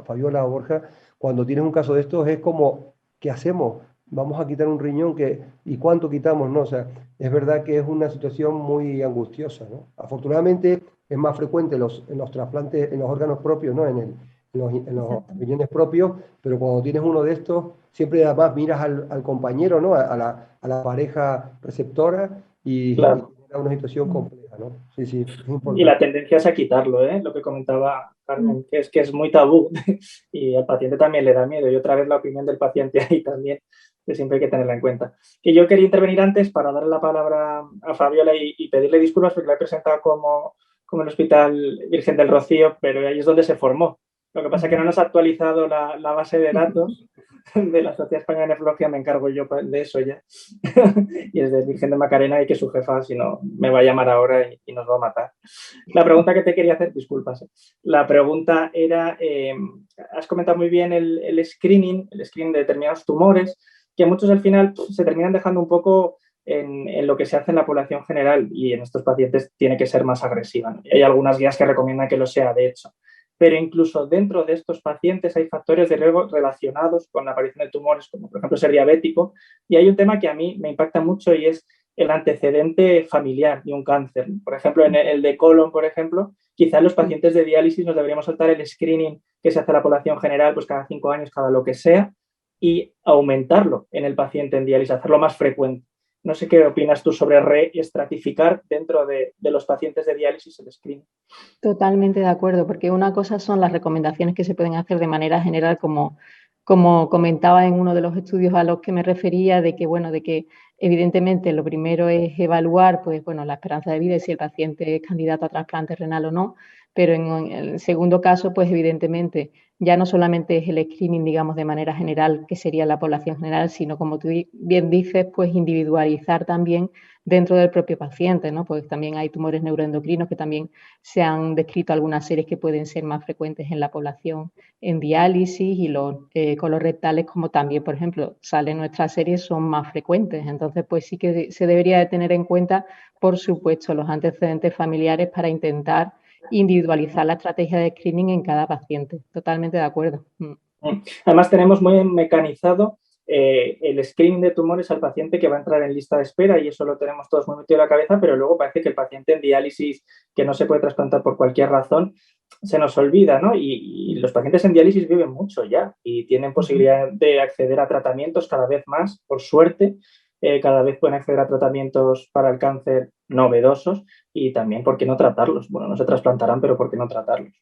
Fabiola o Borja, cuando tienes un caso de estos es como, ¿qué hacemos? Vamos a quitar un riñón ¿y cuánto quitamos? No, o sea, es verdad que es una situación muy angustiosa, ¿no? Afortunadamente es más frecuente en los trasplantes, en los órganos propios, ¿no? En los exacto. riñones propios, pero cuando tienes uno de estos, siempre además miras al compañero, ¿no? A la pareja receptora y Claro. genera una situación compleja, ¿no? Sí, sí, es Y la importante. tendencia es a quitarlo, ¿eh? Lo que comentaba Carmen, que es muy tabú y al paciente también le da miedo. Y otra vez la opinión del paciente ahí también, que siempre hay que tenerla en cuenta. Que yo quería intervenir antes para darle la palabra a Fabiola y pedirle disculpas porque la he presentado como el Hospital Virgen del Rocío, pero ahí es donde se formó. Lo que pasa es que no nos ha actualizado la base de datos de la Sociedad Española de Nefrología, me encargo yo de eso ya. Y es de Virgen de Macarena y que su jefa, si no, me va a llamar ahora y nos va a matar. La pregunta que te quería hacer, disculpas, la pregunta era, has comentado muy bien el screening de determinados tumores, que muchos al final se terminan dejando un poco en lo que se hace en la población general y en estos pacientes tiene que ser más agresiva, ¿no? Y hay algunas guías que recomiendan que lo sea, de hecho. Pero incluso dentro de estos pacientes hay factores de riesgo relacionados con la aparición de tumores, como por ejemplo ser diabético. Y hay un tema que a mí me impacta mucho y es el antecedente familiar de un cáncer. Por ejemplo, en el de colon, por ejemplo, quizás los pacientes de diálisis nos deberíamos saltar el screening que se hace a la población general, pues cada 5 años, cada lo que sea, y aumentarlo en el paciente en diálisis, hacerlo más frecuente. No sé qué opinas tú sobre reestratificar dentro de los pacientes de diálisis el screening. Totalmente de acuerdo, porque una cosa son las recomendaciones que se pueden hacer de manera general, como comentaba en uno de los estudios a los que me refería, de que evidentemente lo primero es evaluar, pues bueno, la esperanza de vida y si el paciente es candidato a trasplante renal o no, pero en el segundo caso, pues evidentemente ya no solamente es el screening, digamos, de manera general, que sería la población general, sino como tú bien dices, pues individualizar también dentro del propio paciente, ¿no? Pues también hay tumores neuroendocrinos que también se han descrito algunas series que pueden ser más frecuentes en la población en diálisis y los colorectales, como también, por ejemplo, salen nuestras series, son más frecuentes. Entonces, pues sí que se debería de tener en cuenta, por supuesto, los antecedentes familiares para intentar individualizar la estrategia de screening en cada paciente. Totalmente de acuerdo. Además, tenemos muy mecanizado el screening de tumores al paciente que va a entrar en lista de espera y eso lo tenemos todos muy metido en la cabeza, pero luego parece que el paciente en diálisis que no se puede trasplantar por cualquier razón se nos olvida, ¿no? Y los pacientes en diálisis viven mucho ya y tienen posibilidad de acceder a tratamientos cada vez más, por suerte, cada vez pueden acceder a tratamientos para el cáncer novedosos y también, ¿por qué no tratarlos? Bueno, no se trasplantarán, pero ¿por qué no tratarlos?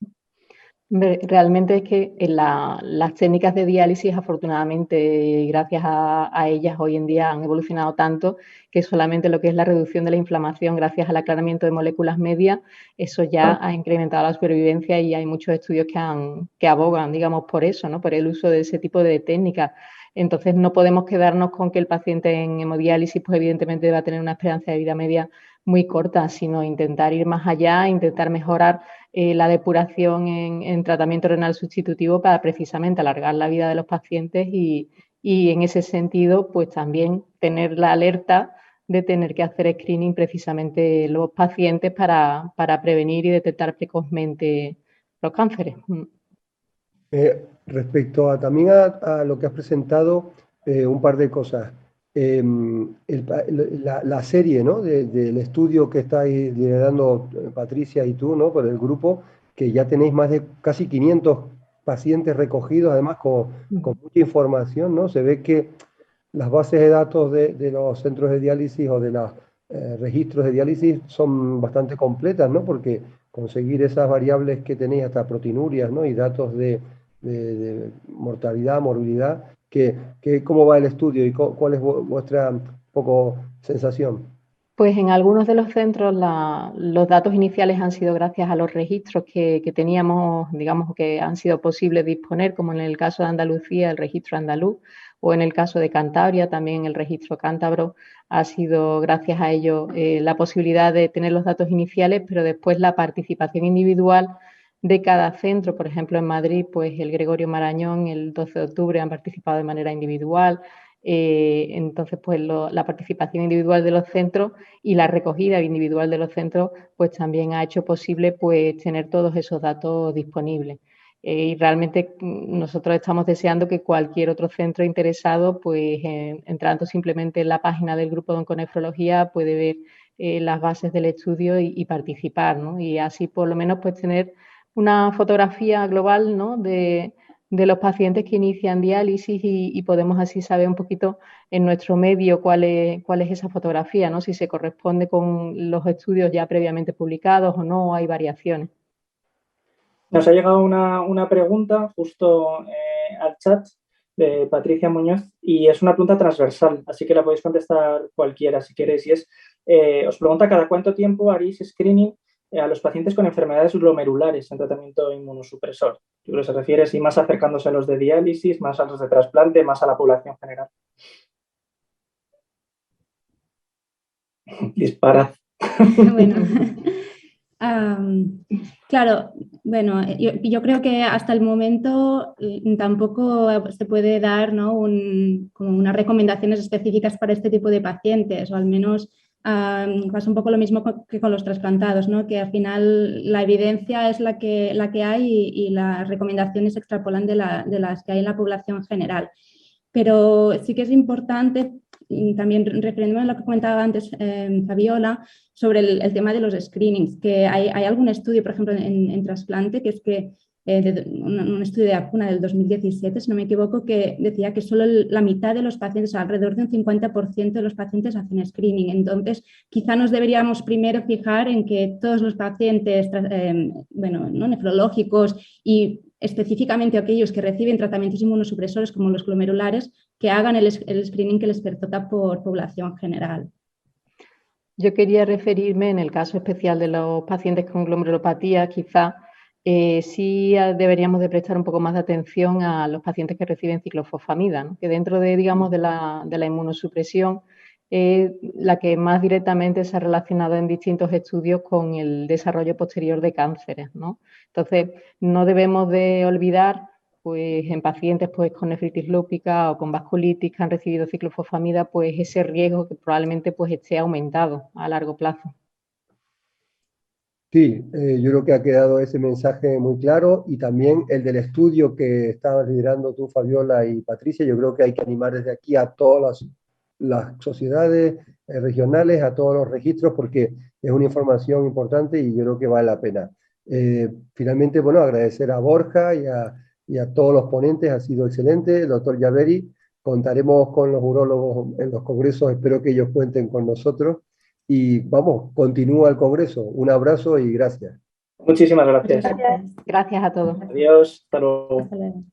Realmente es que en las técnicas de diálisis, afortunadamente, gracias a ellas, hoy en día han evolucionado tanto que solamente lo que es la reducción de la inflamación gracias al aclaramiento de moléculas medias, eso ya ha incrementado la supervivencia y hay muchos estudios que abogan, digamos, por eso, ¿no? Por el uso de ese tipo de técnicas. Entonces, no podemos quedarnos con que el paciente en hemodiálisis, pues evidentemente va a tener una esperanza de vida media muy corta, sino intentar ir más allá, intentar mejorar la depuración en tratamiento renal sustitutivo para precisamente alargar la vida de los pacientes y en ese sentido, pues también tener la alerta de tener que hacer screening precisamente los pacientes para prevenir y detectar precozmente los cánceres. Respecto también a lo que has presentado, un par de cosas. La serie, ¿no? Del estudio que estáis liderando Patricia y tú, ¿no? Por el grupo, que ya tenéis más de casi 500 pacientes recogidos, además con mucha información, ¿no? Se ve que las bases de datos de los centros de diálisis o de los registros de diálisis son bastante completas, ¿no? Porque conseguir esas variables que tenéis, hasta proteinurias, ¿no? Y datos de mortalidad, morbilidad, ¿Cómo va el estudio y cuál es vuestra poco sensación? Pues en algunos de los centros los datos iniciales han sido gracias a los registros que teníamos, digamos, que han sido posibles disponer, como en el caso de Andalucía, el registro andaluz, o en el caso de Cantabria, también el registro cántabro. Ha sido gracias a ello la posibilidad de tener los datos iniciales, pero después la participación individual de cada centro. Por ejemplo, en Madrid, pues el Gregorio Marañón el 12 de octubre han participado de manera individual. Entonces, pues la participación individual de los centros y la recogida individual de los centros, pues también ha hecho posible pues tener todos esos datos disponibles. Y realmente nosotros estamos deseando que cualquier otro centro interesado, pues entrando simplemente en la página del grupo de onconefrología, puede ver las bases del estudio y participar, ¿no? Y así por lo menos pues tener una fotografía global, ¿no? de los pacientes que inician diálisis y podemos así saber un poquito en nuestro medio cuál es esa fotografía, ¿no? Si se corresponde con los estudios ya previamente publicados o no, hay variaciones. Nos ha llegado una pregunta justo al chat de Patricia Muñoz y es una pregunta transversal, así que la podéis contestar cualquiera si queréis. Y os pregunta cada cuánto tiempo haréis screening a los pacientes con enfermedades glomerulares en tratamiento inmunosupresor. Yo creo que se refiere, si más acercándose a los de diálisis, más a los de trasplante, más a la población general. Disparad. Bueno, claro, bueno, yo creo que hasta el momento tampoco se puede dar, ¿no? como unas recomendaciones específicas para este tipo de pacientes, o al menos pasa un poco lo mismo que con los trasplantados, ¿no? Que al final la evidencia es la que hay y las recomendaciones se extrapolan de las que hay en la población general. Pero sí que es importante, también refiriéndome a lo que comentaba antes Fabiola, sobre el tema de los screenings, que hay algún estudio, por ejemplo, en trasplante, que es que un estudio de ACUNA del 2017, si no me equivoco, que decía que solo la mitad de los pacientes, alrededor de un 50% de los pacientes hacen screening. Entonces, quizá nos deberíamos primero fijar en que todos los pacientes ¿no? nefrológicos y específicamente aquellos que reciben tratamientos inmunosupresores como los glomerulares, que hagan el screening que les pertoca por población general. Yo quería referirme en el caso especial de los pacientes con glomerulopatía, quizá sí deberíamos de prestar un poco más de atención a los pacientes que reciben ciclofosfamida, ¿no? Que dentro de, digamos, de la inmunosupresión la que más directamente se ha relacionado en distintos estudios con el desarrollo posterior de cánceres, ¿no? Entonces, no debemos de olvidar, pues en pacientes pues, con nefritis lúpica o con vasculitis que han recibido ciclofosfamida, pues ese riesgo que probablemente pues, esté aumentado a largo plazo. Sí, yo creo que ha quedado ese mensaje muy claro y también el del estudio que estabas liderando tú, Fabiola y Patricia. Yo creo que hay que animar desde aquí a todas las sociedades regionales, a todos los registros, porque es una información importante y yo creo que vale la pena. Finalmente, bueno, agradecer a Borja y a todos los ponentes, ha sido excelente. El doctor Yaveri, contaremos con los urólogos en los congresos, espero que ellos cuenten con nosotros. Y vamos, continúa el congreso. Un abrazo y gracias. Muchísimas gracias. Gracias a todos. Adiós, hasta luego. Hasta luego.